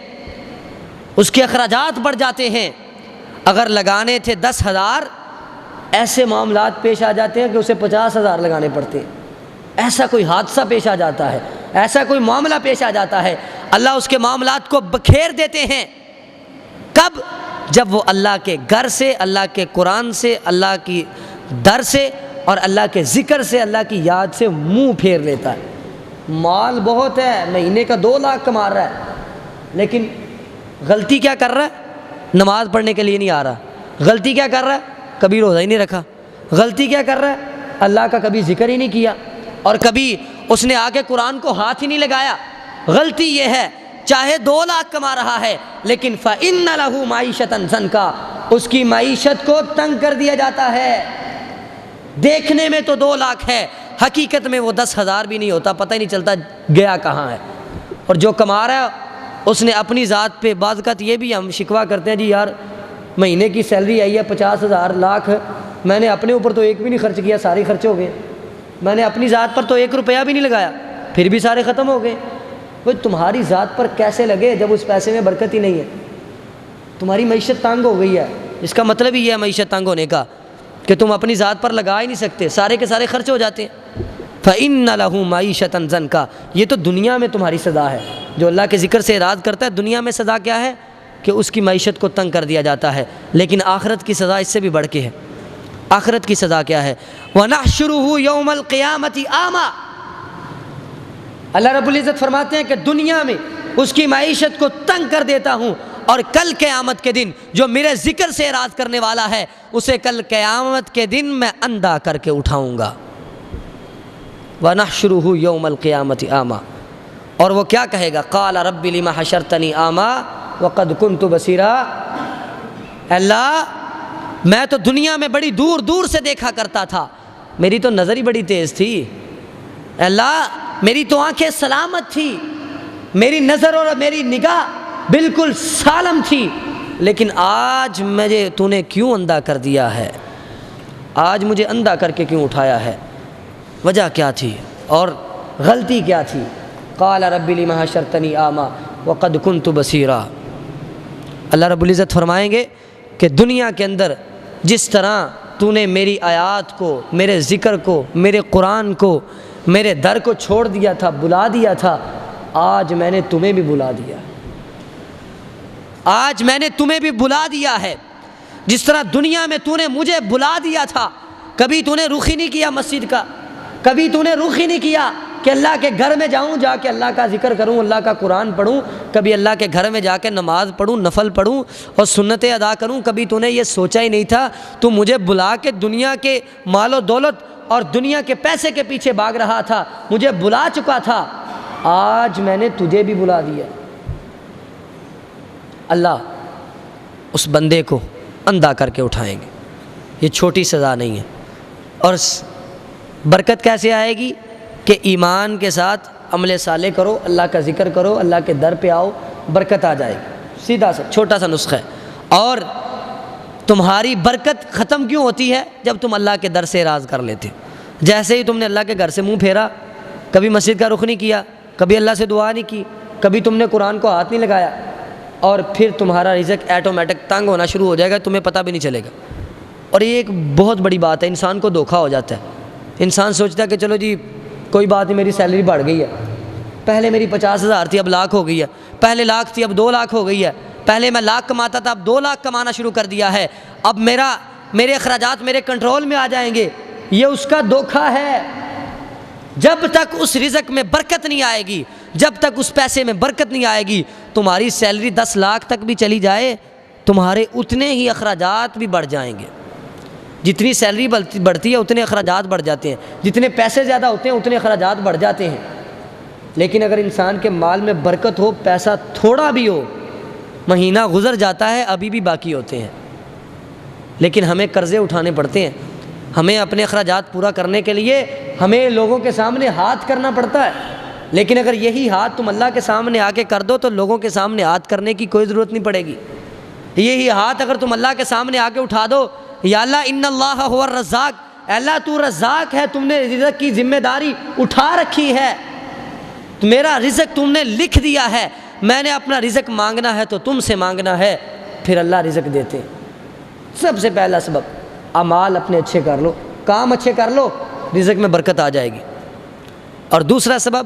اس کے اخراجات بڑھ جاتے ہیں۔ اگر لگانے تھے 10,000، ایسے معاملات پیش آ جاتے ہیں کہ اسے 50,000 لگانے پڑتے ہیں، ایسا کوئی حادثہ پیش آ جاتا ہے، ایسا کوئی معاملہ پیش آ جاتا ہے، اللہ اس کے معاملات کو بکھیر دیتے ہیں۔ کب؟ جب وہ اللہ کے گھر سے، اللہ کے قرآن سے، اللہ کی در سے اور اللہ کے ذکر سے، اللہ کی یاد سے منہ پھیر لیتا ہے۔ مال بہت ہے، مہینے کا 2 لاکھ کما رہا ہے، لیکن غلطی کیا کر رہا ہے؟ نماز پڑھنے کے لیے نہیں آ رہا۔ غلطی کیا کر رہا ہے؟ کبھی روزہ ہی نہیں رکھا۔ غلطی کیا کر رہا ہے؟ اللہ کا کبھی ذکر ہی نہیں کیا، اور کبھی اس نے آ کے قرآن کو ہاتھ ہی نہیں لگایا۔ غلطی یہ ہے، چاہے 2 لاکھ کما رہا ہے لیکن فإن له معیشۃ ضنکا، اس کی معیشت کو تنگ کر دیا جاتا ہے۔ دیکھنے میں تو 2 لاکھ ہے، حقیقت میں وہ 10,000 بھی نہیں ہوتا، پتہ ہی نہیں چلتا گیا کہاں ہے۔ اور جو کما رہا ہے اس نے اپنی ذات پہ، بعض اوقات یہ بھی ہم شکوہ کرتے ہیں جی یار مہینے کی سیلری آئی ہے 50,000 لاکھ، میں نے اپنے اوپر تو ایک بھی نہیں خرچ کیا، سارے خرچ ہو گئے، میں نے اپنی ذات پر تو 1 روپیہ بھی نہیں لگایا، پھر بھی سارے ختم ہو گئے۔ وہ تمہاری ذات پر کیسے لگے جب اس پیسے میں برکت ہی نہیں ہے؟ تمہاری معیشت تنگ ہو گئی ہے، اس کا مطلب ہی یہ ہے معیشت تنگ ہونے کا کہ تم اپنی ذات پر لگا ہی نہیں سکتے، سارے کے سارے خرچ ہو جاتے ہیں۔ فإن له معیشۃ ضنکا، یہ تو دنیا میں تمہاری سزا ہے۔ جو اللہ کے ذکر سے اعراض کرتا ہے، دنیا میں سزا کیا ہے؟ کہ اس کی معیشت کو تنگ کر دیا جاتا ہے، لیکن آخرت کی سزا اس سے بھی بڑھ کے ہے۔ آخرت کی سزا کیا ہے؟ وَنَحْشُرُهُ يَوْمَ الْقِيَامَةِ أَعْمَى، اللہ رب العزت فرماتے ہیں کہ دنیا میں اس کی معیشت کو تنگ کر دیتا ہوں، اور کل قیامت کے دن جو میرے ذکر سے اعراض کرنے والا ہے اسے کل قیامت کے دن میں اندھا کر کے اٹھاؤں گا۔ وَنَحْشُرُهُ يَوْمَ الْقِيَامَةِ أَعْمَىٰ، اور وہ کیا کہے گا؟ قَالَ رَبِّ لِمَ حَشَرْتَنِي أَعْمَىٰ وَقَدْ كُنْتُ بَصِيرًا، اللہ میں تو دنیا میں بڑی دور دور سے دیکھا کرتا تھا، میری تو نظر ہی بڑی تیز تھی، اللہ میری تو آنکھیں سلامت تھی، میری نظر اور میری نگاہ بالکل سالم تھی، لیکن آج مجھے تو نے کیوں اندھا کر دیا ہے؟ آج مجھے اندھا کر کے کیوں اٹھایا ہے؟ وجہ کیا تھی اور غلطی کیا تھی؟ قال رب لم حشرتنی اعمیٰ وقد كنت بصیرا۔ اللہ رب العزت فرمائیں گے کہ دنیا کے اندر جس طرح تو نے میری آیات کو، میرے ذکر کو، میرے قرآن کو، میرے در کو چھوڑ دیا تھا، بلا دیا تھا، آج میں نے تمہیں بھی بلا دیا، آج میں نے تمہیں بھی بلا دیا ہے۔ جس طرح دنیا میں تو نے مجھے بلا دیا تھا، کبھی تو نے رخ ہی نہیں کیا مسجد کا، کبھی تو نے رخ ہی نہیں کیا کہ اللہ کے گھر میں جاؤں، جا کے اللہ کا ذکر کروں، اللہ کا قرآن پڑھوں، کبھی اللہ کے گھر میں جا کے نماز پڑھوں، نفل پڑھوں اور سنتیں ادا کروں، کبھی تو نے یہ سوچا ہی نہیں تھا۔ تو مجھے بلا کے دنیا کے مال و دولت اور دنیا کے پیسے کے پیچھے بھاگ رہا تھا، مجھے بلا چکا تھا، آج میں نے تجھے بھی بلا دیا۔ اللہ اس بندے کو اندھا کر کے اٹھائیں گے، یہ چھوٹی سزا نہیں ہے۔ اور برکت کیسے آئے گی؟ کہ ایمان کے ساتھ عمل صالح کرو، اللہ کا ذکر کرو، اللہ کے در پہ آؤ، برکت آ جائے گی۔ سیدھا سا چھوٹا سا نسخہ ہے۔ اور تمہاری برکت ختم کیوں ہوتی ہے؟ جب تم اللہ کے در سے اعراض کر لیتے، جیسے ہی تم نے اللہ کے گھر سے منہ پھیرا، کبھی مسجد کا رخ نہیں کیا، کبھی اللہ سے دعا نہیں کی، کبھی تم نے قرآن کو ہاتھ نہیں لگایا، اور پھر تمہارا رزق ایٹومیٹک تنگ ہونا شروع ہو جائے گا، تمہیں پتہ بھی نہیں چلے گا۔ اور یہ ایک بہت بڑی بات ہے، انسان کو دھوکا ہو جاتا ہے۔ انسان سوچتا ہے کہ چلو جی کوئی بات نہیں، میری سیلری بڑھ گئی ہے، پہلے میری 50,000 تھی اب لاکھ ہو گئی ہے، پہلے لاکھ تھی اب 2 لاکھ ہو گئی ہے، پہلے میں لاکھ کماتا تھا اب 2 لاکھ کمانا شروع کر دیا ہے، اب میرے اخراجات میرے کنٹرول میں آ جائیں گے۔ یہ اس کا دھوکا ہے۔ جب تک اس رزق میں برکت نہیں آئے گی، جب تک اس پیسے میں برکت نہیں آئے گی، تمہاری سیلری 10 لاکھ تک بھی چلی جائے، تمہارے اتنے ہی اخراجات بھی بڑھ جائیں گے۔ جتنی سیلری بڑھتی ہے اتنے اخراجات بڑھ جاتے ہیں، جتنے پیسے زیادہ ہوتے ہیں اتنے اخراجات بڑھ جاتے ہیں۔ لیکن اگر انسان کے مال میں برکت ہو، پیسہ تھوڑا بھی ہو، مہینہ گزر جاتا ہے ابھی بھی باقی ہوتے ہیں، لیکن ہمیں قرضے اٹھانے پڑتے ہیں، ہمیں اپنے اخراجات پورا کرنے کے لیے ہمیں لوگوں کے سامنے ہاتھ کرنا پڑتا ہے۔ لیکن اگر یہی ہاتھ تم اللہ کے سامنے آ کے کر دو تو لوگوں کے سامنے ہاتھ کرنے کی کوئی ضرورت نہیں پڑے گی۔ یہی ہاتھ اگر تم اللہ کے سامنے آ کے اٹھا دو، یا اللہ ان اللہ هو الرزاق، اللہ تو رزاق ہے، تم نے رزق کی ذمہ داری اٹھا رکھی ہے، میرا رزق تم نے لکھ دیا ہے، میں نے اپنا رزق مانگنا ہے تو تم سے مانگنا ہے، پھر اللہ رزق دیتے ہیں۔ سب سے پہلا سبب اعمال اپنے اچھے کر لو، کام اچھے کر لو، رزق میں برکت آ جائے گی۔ اور دوسرا سبب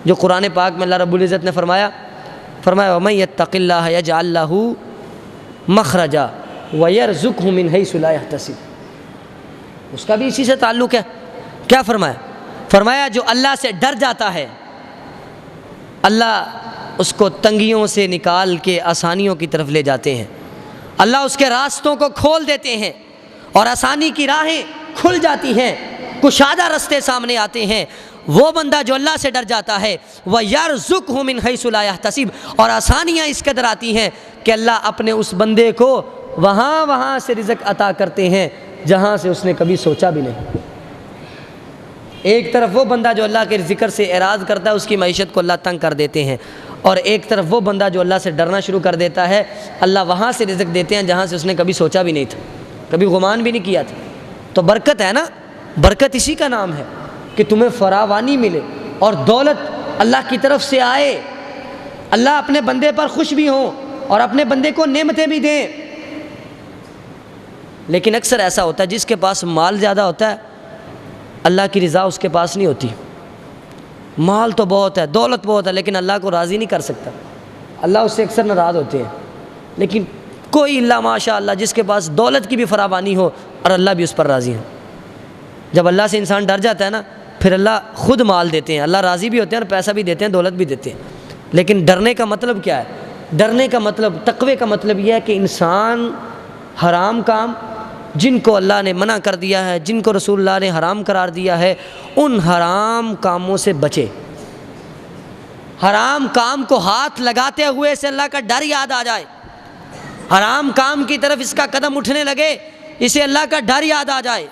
جو قرآن پاک میں اللہ رب العزت نے فرمایا وَمَن يَتَّقِ اللَّهَ يَجْعَل لَّهُ مَخْرَجًا وَيَرْزُقْهُ مِنْ حَيْثُ لَا يَحْتَسِبُ، اس کا بھی اسی سے تعلق ہے۔ کیا فرمایا جو اللہ سے ڈر جاتا ہے، اللہ اس کو تنگیوں سے نکال کے آسانیوں کی طرف لے جاتے ہیں، اللہ اس کے راستوں کو کھول دیتے ہیں اور آسانی کی راہیں کھل جاتی ہیں، کشادہ رستے سامنے آتے ہیں۔ وہ بندہ جو اللہ سے ڈر جاتا ہے، وَيَرْزُقْهُ مِنْ حَيْثُ لَا يَحْتَسِبُ، اور آسانیاں اس قدر آتی ہیں کہ اللہ اپنے اس بندے کو وہاں سے رزق عطا کرتے ہیں جہاں سے اس نے کبھی سوچا بھی نہیں۔ ایک طرف وہ بندہ جو اللہ کے ذکر سے اعراض کرتا ہے، اس کی معیشت کو اللہ تنگ کر دیتے ہیں، اور ایک طرف وہ بندہ جو اللہ سے ڈرنا شروع کر دیتا ہے، اللہ وہاں سے رزق دیتے ہیں جہاں سے اس نے کبھی سوچا بھی نہیں تھا، کبھی گمان بھی نہیں کیا تھا۔ تو برکت ہے نا، برکت اسی کا نام ہے کہ تمہیں فراوانی ملے اور دولت اللہ کی طرف سے آئے، اللہ اپنے بندے پر خوش بھی ہوں اور اپنے بندے کو نعمتیں بھی دیں۔ لیکن اکثر ایسا ہوتا ہے جس کے پاس مال زیادہ ہوتا ہے، اللہ کی رضا اس کے پاس نہیں ہوتی۔ مال تو بہت ہے، دولت بہت ہے، لیکن اللہ کو راضی نہیں کر سکتا، اللہ اس سے اکثر ناراض ہوتے ہیں۔ لیکن کوئی اللہ ماشاء اللہ جس کے پاس دولت کی بھی فراوانی ہو اور اللہ بھی اس پر راضی ہے۔ جب اللہ سے انسان ڈر جاتا ہے نا پھر اللہ خود مال دیتے ہیں، اللہ راضی بھی ہوتے ہیں اور پیسہ بھی دیتے ہیں، دولت بھی دیتے ہیں۔ لیکن ڈرنے کا مطلب کیا ہے؟ ڈرنے کا مطلب، تقوی کا مطلب یہ ہے کہ انسان حرام کام جن کو اللہ نے منع کر دیا ہے، جن کو رسول اللہ نے حرام قرار دیا ہے، ان حرام کاموں سے بچے۔ حرام کام کو ہاتھ لگاتے ہوئے اسے اللہ کا ڈر یاد آ جائے، حرام کام کی طرف اس کا قدم اٹھنے لگے اسے اللہ کا ڈر یاد آ جائے،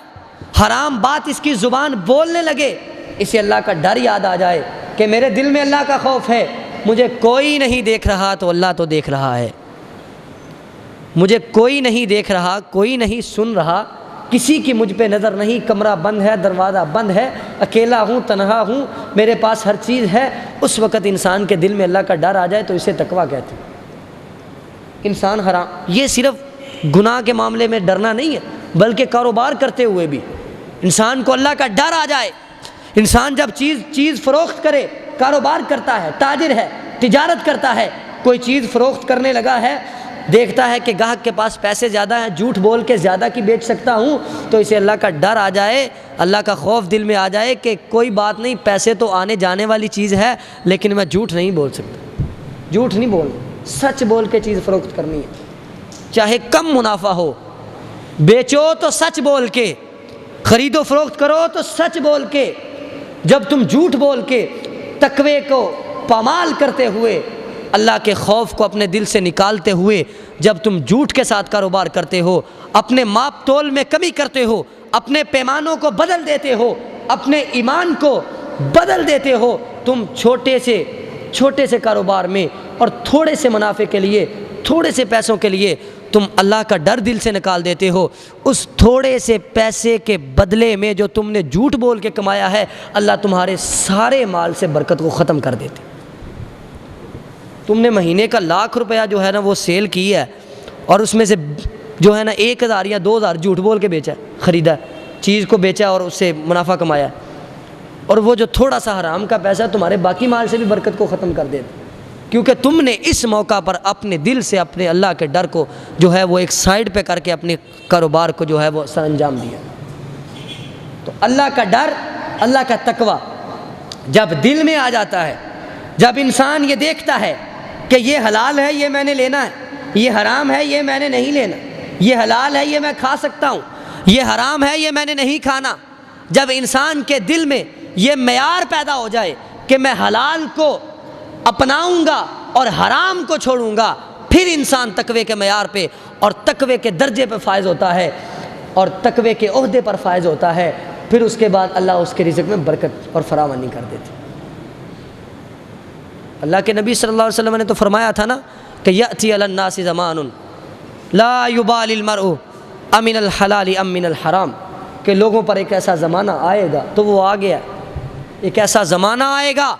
حرام بات اس کی زبان بولنے لگے اسے اللہ کا ڈر یاد آ جائے کہ میرے دل میں اللہ کا خوف ہے، مجھے کوئی نہیں دیکھ رہا تو اللہ تو دیکھ رہا ہے، مجھے کوئی نہیں دیکھ رہا، کوئی نہیں سن رہا، کسی کی مجھ پہ نظر نہیں، کمرہ بند ہے، دروازہ بند ہے، اکیلا ہوں، تنہا ہوں، میرے پاس ہر چیز ہے۔ اس وقت انسان کے دل میں اللہ کا ڈر آ جائے تو اسے تقویٰ کہتے ہیں۔ انسان حرام، یہ صرف گناہ کے معاملے میں ڈرنا نہیں ہے، بلکہ کاروبار کرتے ہوئے بھی انسان کو اللہ کا ڈر آ جائے۔ انسان جب چیز فروخت کرے، کاروبار کرتا ہے، تاجر ہے، تجارت کرتا ہے، کوئی چیز فروخت کرنے لگا ہے، دیکھتا ہے کہ گاہک کے پاس پیسے زیادہ ہیں، جھوٹ بول کے زیادہ کی بیچ سکتا ہوں، تو اسے اللہ کا ڈر آ جائے، اللہ کا خوف دل میں آ جائے کہ کوئی بات نہیں، پیسے تو آنے جانے والی چیز ہے، لیکن میں جھوٹ نہیں بول سکتا، جھوٹ نہیں بول، سچ بول کے چیز فروخت کرنی ہے، چاہے کم منافع ہو، بیچو تو سچ بول کے، خرید و فروخت کرو تو سچ بول کے۔ جب تم جھوٹ بول کے تقوی کو پامال کرتے ہوئے، اللہ کے خوف کو اپنے دل سے نکالتے ہوئے جب تم جھوٹ کے ساتھ کاروبار کرتے ہو، اپنے ماپ تول میں کمی کرتے ہو، اپنے پیمانوں کو بدل دیتے ہو، اپنے ایمان کو بدل دیتے ہو، تم چھوٹے سے کاروبار میں اور تھوڑے سے منافع کے لیے، تھوڑے سے پیسوں کے لیے تم اللہ کا ڈر دل سے نکال دیتے ہو، اس تھوڑے سے پیسے کے بدلے میں جو تم نے جھوٹ بول کے کمایا ہے، اللہ تمہارے سارے مال سے برکت کو ختم کر دیتے۔ تم نے مہینے کا 1,00,000 روپیہ جو ہے نا وہ سیل کی ہے، اور اس میں سے جو ہے نا 1,000 یا 2,000 جھوٹ بول کے بیچا ہے، خریدا ہے، چیز کو بیچا اور اس سے منافع کمایا ہے، اور وہ جو تھوڑا سا حرام کا پیسہ تمہارے باقی مال سے بھی برکت کو ختم کر دیتا، کیونکہ تم نے اس موقع پر اپنے دل سے اپنے اللہ کے ڈر کو جو ہے وہ ایک سائڈ پہ کر کے اپنے کاروبار کو جو ہے وہ سر انجام دیا۔ تو اللہ کا ڈر، اللہ کا تقویٰ جب دل میں آ جاتا ہے، جب انسان یہ دیکھتا ہے کہ یہ حلال ہے، یہ میں نے لینا ہے، یہ حرام ہے، یہ میں نے نہیں لینا، یہ حلال ہے، یہ میں کھا سکتا ہوں، یہ حرام ہے، یہ میں نے نہیں کھانا، جب انسان کے دل میں یہ معیار پیدا ہو جائے کہ میں حلال کو اپناؤں گا اور حرام کو چھوڑوں گا، پھر انسان تقوی کے معیار پہ اور تقوی کے درجے پہ فائز ہوتا ہے اور تقوی کے عہدے پر فائز ہوتا ہے، پھر اس کے بعد اللہ اس کے رزق میں برکت اور فراوانی کر دیتے۔ اللہ کے نبی صلی اللہ علیہ وسلم نے تو فرمایا تھا نا کہ یأتی علی الناس زمان لا یبالی المرء امن الحلال ام من الحرام، کہ لوگوں پر ایک ایسا زمانہ آئے گا، تو وہ آ گیا، ایک ایسا زمانہ آئے گا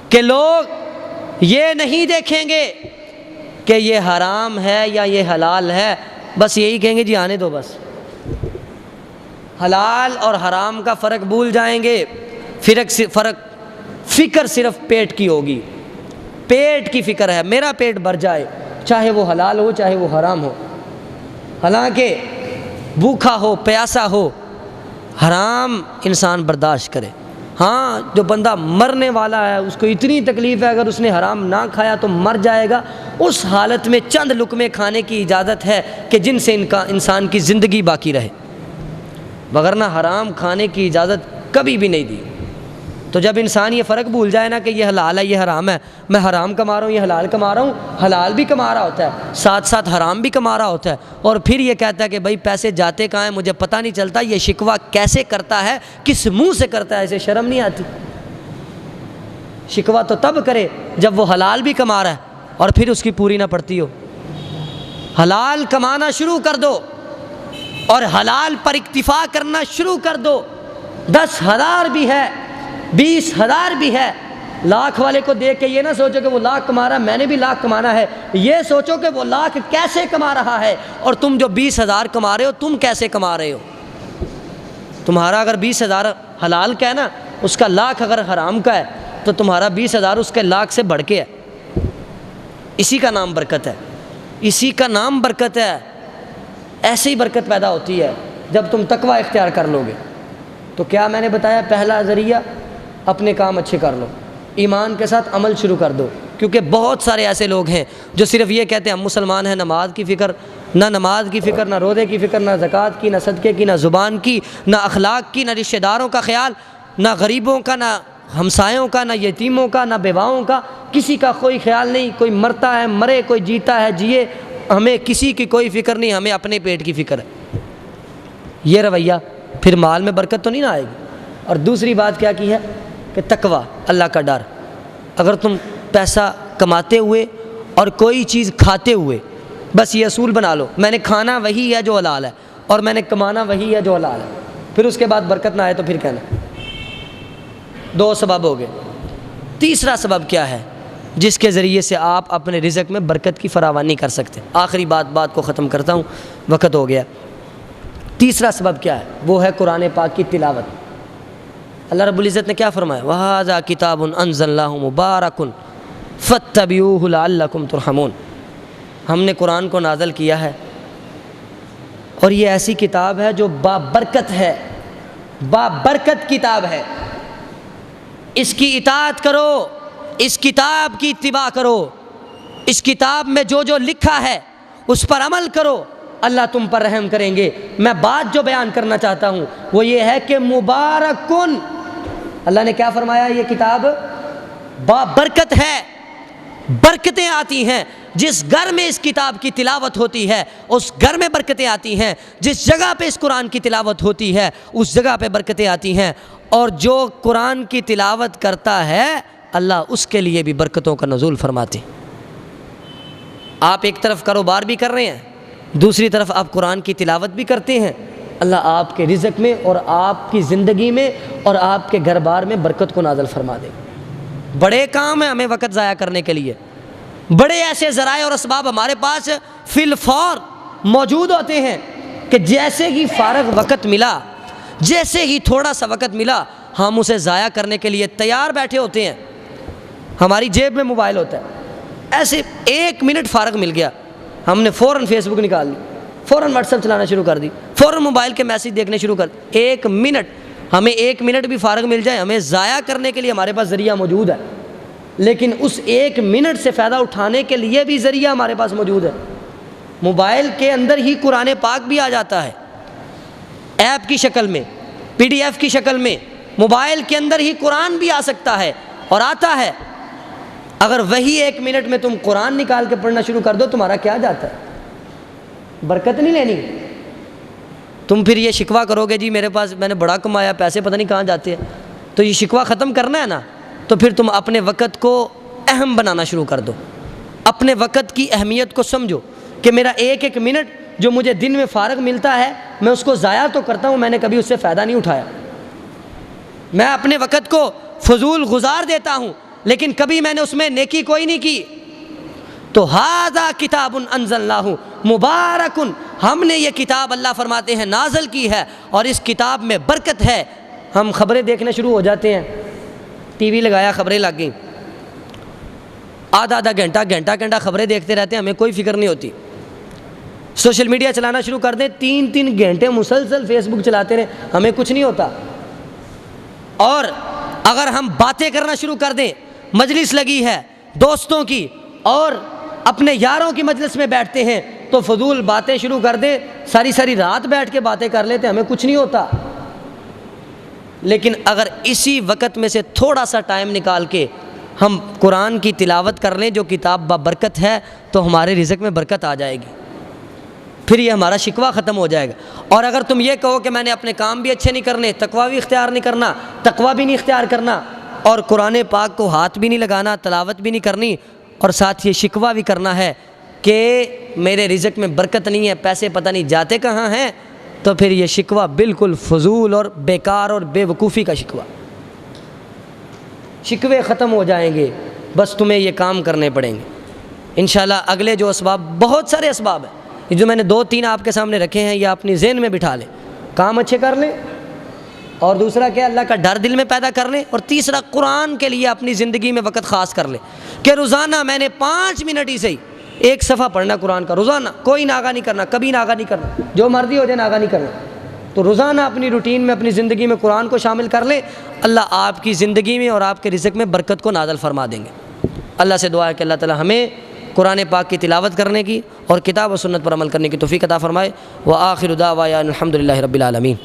کہ لوگ یہ نہیں دیکھیں گے کہ یہ حرام ہے یا یہ حلال ہے، بس یہی کہیں گے جی آنے دو، بس حلال اور حرام کا فرق بھول جائیں گے، فکر صرف پیٹ کی ہوگی، پیٹ کی فکر ہے، میرا پیٹ بھر جائے، چاہے وہ حلال ہو چاہے وہ حرام ہو، حالانکہ بھوکا ہو پیاسا ہو حرام انسان برداشت کرے۔ ہاں جو بندہ مرنے والا ہے، اس کو اتنی تکلیف ہے، اگر اس نے حرام نہ کھایا تو مر جائے گا، اس حالت میں چند لقمے کھانے کی اجازت ہے کہ جن سے انسان کی زندگی باقی رہے، وگرنہ حرام کھانے کی اجازت کبھی بھی نہیں دی۔ تو جب انسان یہ فرق بھول جائے نا کہ یہ حلال ہے یہ حرام ہے، میں حرام کما رہا ہوں یہ حلال کما رہا ہوں، حلال بھی کما رہا ہوتا ہے ساتھ ساتھ حرام بھی کما رہا ہوتا ہے، اور پھر یہ کہتا ہے کہ بھائی پیسے جاتے کہاں ہیں مجھے پتہ نہیں چلتا، یہ شکوہ کیسے کرتا ہے، کس منہ سے کرتا ہے، اسے شرم نہیں آتی؟ شکوہ تو تب کرے جب وہ حلال بھی کما رہا ہے اور پھر اس کی پوری نہ پڑتی ہو۔ حلال کمانا شروع کر دو اور حلال پر اکتفا کرنا شروع کر دو، 10,000 بھی ہے 20,000 بھی ہے، لاکھ والے کو دیکھ کے یہ نہ سوچو کہ وہ لاکھ کما رہا ہے میں نے بھی لاکھ کمانا ہے، یہ سوچو کہ وہ لاکھ کیسے کما رہا ہے، اور تم جو 20,000 کما رہے ہو تم کیسے کما رہے ہو۔ تمہارا اگر 20,000 حلال کا ہے نا، اس کا لاکھ اگر حرام کا ہے تو تمہارا 20,000 اس کے لاکھ سے بڑھ کے ہے۔ اسی کا نام برکت ہے، اسی کا نام برکت ہے۔ ایسے ہی برکت پیدا ہوتی ہے جب تم تقوی اختیار کر لو گے۔ تو کیا میں نے بتایا پہلا ذریعہ اپنے کام اچھے کر لو، ایمان کے ساتھ عمل شروع کر دو، کیونکہ بہت سارے ایسے لوگ ہیں جو صرف یہ کہتے ہیں ہم مسلمان ہیں، نماز کی فکر نہ، نماز کی فکر نہ، روزے کی فکر نہ، زکوٰۃ کی نہ، صدقے کی نہ، زبان کی نہ، اخلاق کی نہ، رشتہ داروں کا خیال نہ، غریبوں کا نہ، ہمسایوں کا نہ، یتیموں کا نہ، بیواؤں کا، کسی کا کوئی خیال نہیں، کوئی مرتا ہے مرے، کوئی جیتا ہے جیے، ہمیں کسی کی کوئی فکر نہیں، ہمیں اپنے پیٹ کی فکر ہے۔ یہ رویہ پھر مال میں برکت تو نہیں نہ آئے گی۔ اور دوسری بات کیا کی ہے کہ تقویٰ، اللہ کا ڈر۔ اگر تم پیسہ کماتے ہوئے اور کوئی چیز کھاتے ہوئے بس یہ اصول بنا لو، میں نے کھانا وہی ہے جو حلال ہے اور میں نے کمانا وہی ہے جو حلال ہے، پھر اس کے بعد برکت نہ آئے تو پھر کہنا۔ دو سبب ہو گئے۔ تیسرا سبب کیا ہے جس کے ذریعے سے آپ اپنے رزق میں برکت کی فراوانی کر سکتے؟ آخری بات کو ختم کرتا ہوں، وقت ہو گیا۔ تیسرا سبب کیا ہے؟ وہ ہے قرآن پاک کی تلاوت۔ اللہ رب العزت نے کیا فرمایا؟ وَهَذَا كِتَابٌ أَنزَلْنَاهُ مُبَارَكٌ فَاتَّبِعُوهُ لَعَلَّكُمْ تُرْحَمُونَ۔ ہم نے قرآن کو نازل کیا ہے اور یہ ایسی کتاب ہے جو بابرکت ہے، بابرکت کتاب ہے، اس کی اطاعت کرو، اس کتاب کی اتباع کرو، اس کتاب میں جو جو لکھا ہے اس پر عمل کرو، اللہ تم پر رحم کریں گے۔ میں بات جو بیان کرنا چاہتا ہوں وہ یہ ہے کہ مبارکن، اللہ نے کیا فرمایا؟ یہ کتاب بابرکت ہے، برکتیں آتی ہیں۔ جس گھر میں اس کتاب کی تلاوت ہوتی ہے اس گھر میں برکتیں آتی ہیں، جس جگہ پہ اس قرآن کی تلاوت ہوتی ہے اس جگہ پہ برکتیں آتی ہیں، اور جو قرآن کی تلاوت کرتا ہے اللہ اس کے لیے بھی برکتوں کا نزول فرماتے ہیں۔ آپ ایک طرف کاروبار بھی کر رہے ہیں، دوسری طرف آپ قرآن کی تلاوت بھی کرتے ہیں، اللہ آپ کے رزق میں اور آپ کی زندگی میں اور آپ کے گھر بار میں برکت کو نازل فرما دے۔ بڑے کام ہیں ہمیں وقت ضائع کرنے کے لیے، بڑے ایسے ذرائع اور اسباب ہمارے پاس فی الفور موجود ہوتے ہیں کہ جیسے ہی فارغ وقت ملا، جیسے ہی تھوڑا سا وقت ملا، ہم اسے ضائع کرنے کے لیے تیار بیٹھے ہوتے ہیں۔ ہماری جیب میں موبائل ہوتا ہے، ایسے 1 منٹ فارغ مل گیا، ہم نے فوراً فیس بک نکال لی، فوراً واٹس ایپ چلانا شروع کر دی، فوراً موبائل کے میسیج دیکھنے شروع کر دی۔ 1 منٹ، ہمیں 1 منٹ بھی فارغ مل جائے، ہمیں ضائع کرنے کے لیے ہمارے پاس ذریعہ موجود ہے، لیکن اس 1 منٹ سے فائدہ اٹھانے کے لیے بھی ذریعہ ہمارے پاس موجود ہے۔ موبائل کے اندر ہی قرآن پاک بھی آ جاتا ہے، ایپ کی شکل میں، PDF کی شکل میں، موبائل کے اندر ہی قرآن بھی آ سکتا ہے اور آتا ہے۔ اگر وہی 1 منٹ میں تم قرآن نکال کے پڑھنا شروع کر دو، تمہارا کیا جاتا ہے؟ برکت نہیں لینی۔ تم پھر یہ شکوہ کرو گے جی میرے پاس میں نے بڑا کمایا، پیسے پتہ نہیں کہاں جاتے ہیں، تو یہ شکوہ ختم کرنا ہے نا، تو پھر تم اپنے وقت کو اہم بنانا شروع کر دو، اپنے وقت کی اہمیت کو سمجھو کہ میرا 1 منٹ جو مجھے دن میں فارغ ملتا ہے میں اس کو ضائع تو کرتا ہوں، میں نے کبھی اس سے فائدہ نہیں اٹھایا، میں اپنے وقت کو فضول گزار دیتا ہوں لیکن کبھی میں نے اس میں نیکی کوئی نہیں کی۔ تو ھذا کتاب انزلناہ مبارک، ہم نے یہ کتاب اللہ فرماتے ہیں نازل کی ہے اور اس کتاب میں برکت ہے۔ ہم خبریں دیکھنے شروع ہو جاتے ہیں، ٹی وی لگایا، خبریں لگ گئیں، آدھا گھنٹہ خبریں دیکھتے رہتے ہیں، ہمیں کوئی فکر نہیں ہوتی۔ سوشل میڈیا چلانا شروع کر دیں، 3 گھنٹے مسلسل فیس بک چلاتے رہیں، ہمیں کچھ نہیں ہوتا۔ اور اگر ہم باتیں کرنا شروع کر دیں، مجلس لگی ہے دوستوں کی اور اپنے یاروں کی مجلس میں بیٹھتے ہیں تو فضول باتیں شروع کر دیں، ساری رات بیٹھ کے باتیں کر لیتے ہیں، ہمیں کچھ نہیں ہوتا۔ لیکن اگر اسی وقت میں سے تھوڑا سا ٹائم نکال کے ہم قرآن کی تلاوت کر لیں جو کتاب بابرکت ہے تو ہمارے رزق میں برکت آ جائے گی، پھر یہ ہمارا شکوہ ختم ہو جائے گا۔ اور اگر تم یہ کہو کہ میں نے اپنے کام بھی اچھے نہیں کرنے، تقویٰ بھی اختیار نہیں کرنا، تقویٰ بھی نہیں اختیار کرنا، اور قرآن پاک کو ہاتھ بھی نہیں لگانا، تلاوت بھی نہیں کرنی، اور ساتھ یہ شکوہ بھی کرنا ہے کہ میرے رزق میں برکت نہیں ہے، پیسے پتہ نہیں جاتے کہاں ہیں، تو پھر یہ شکوہ بالکل فضول اور بیکار اور بے وقوفی کا شکوہ۔ شکوے ختم ہو جائیں گے، بس تمہیں یہ کام کرنے پڑیں گے انشاءاللہ۔ اگلے جو اسباب، بہت سارے اسباب ہیں، یہ جو میں نے 2-3 آپ کے سامنے رکھے ہیں، یہ اپنی ذہن میں بٹھا لیں، کام اچھے کر لیں، اور دوسرا کہ اللہ کا ڈر دل میں پیدا کر لیں، اور تیسرا قرآن کے لیے اپنی زندگی میں وقت خاص کر لیں کہ روزانہ میں نے 5 منٹ ہی صحیح 1 صفحہ پڑھنا قرآن کا روزانہ، کوئی ناغہ نہیں کرنا، کبھی ناغہ نہیں کرنا، جو مرضی ہو جائے ناغہ نہیں کرنا، تو روزانہ اپنی روٹین میں اپنی زندگی میں قرآن کو شامل کر لیں، اللہ آپ کی زندگی میں اور آپ کے رزق میں برکت کو نازل فرما دیں گے۔ اللہ سے دعا ہے کہ اللہ تعالی ہمیں قرآن پاک کی تلاوت کرنے کی اور کتاب و سنت پر عمل کرنے کی توفیق عطا فرمائے۔ وآخر دعوانا الحمد للہ رب العالمین۔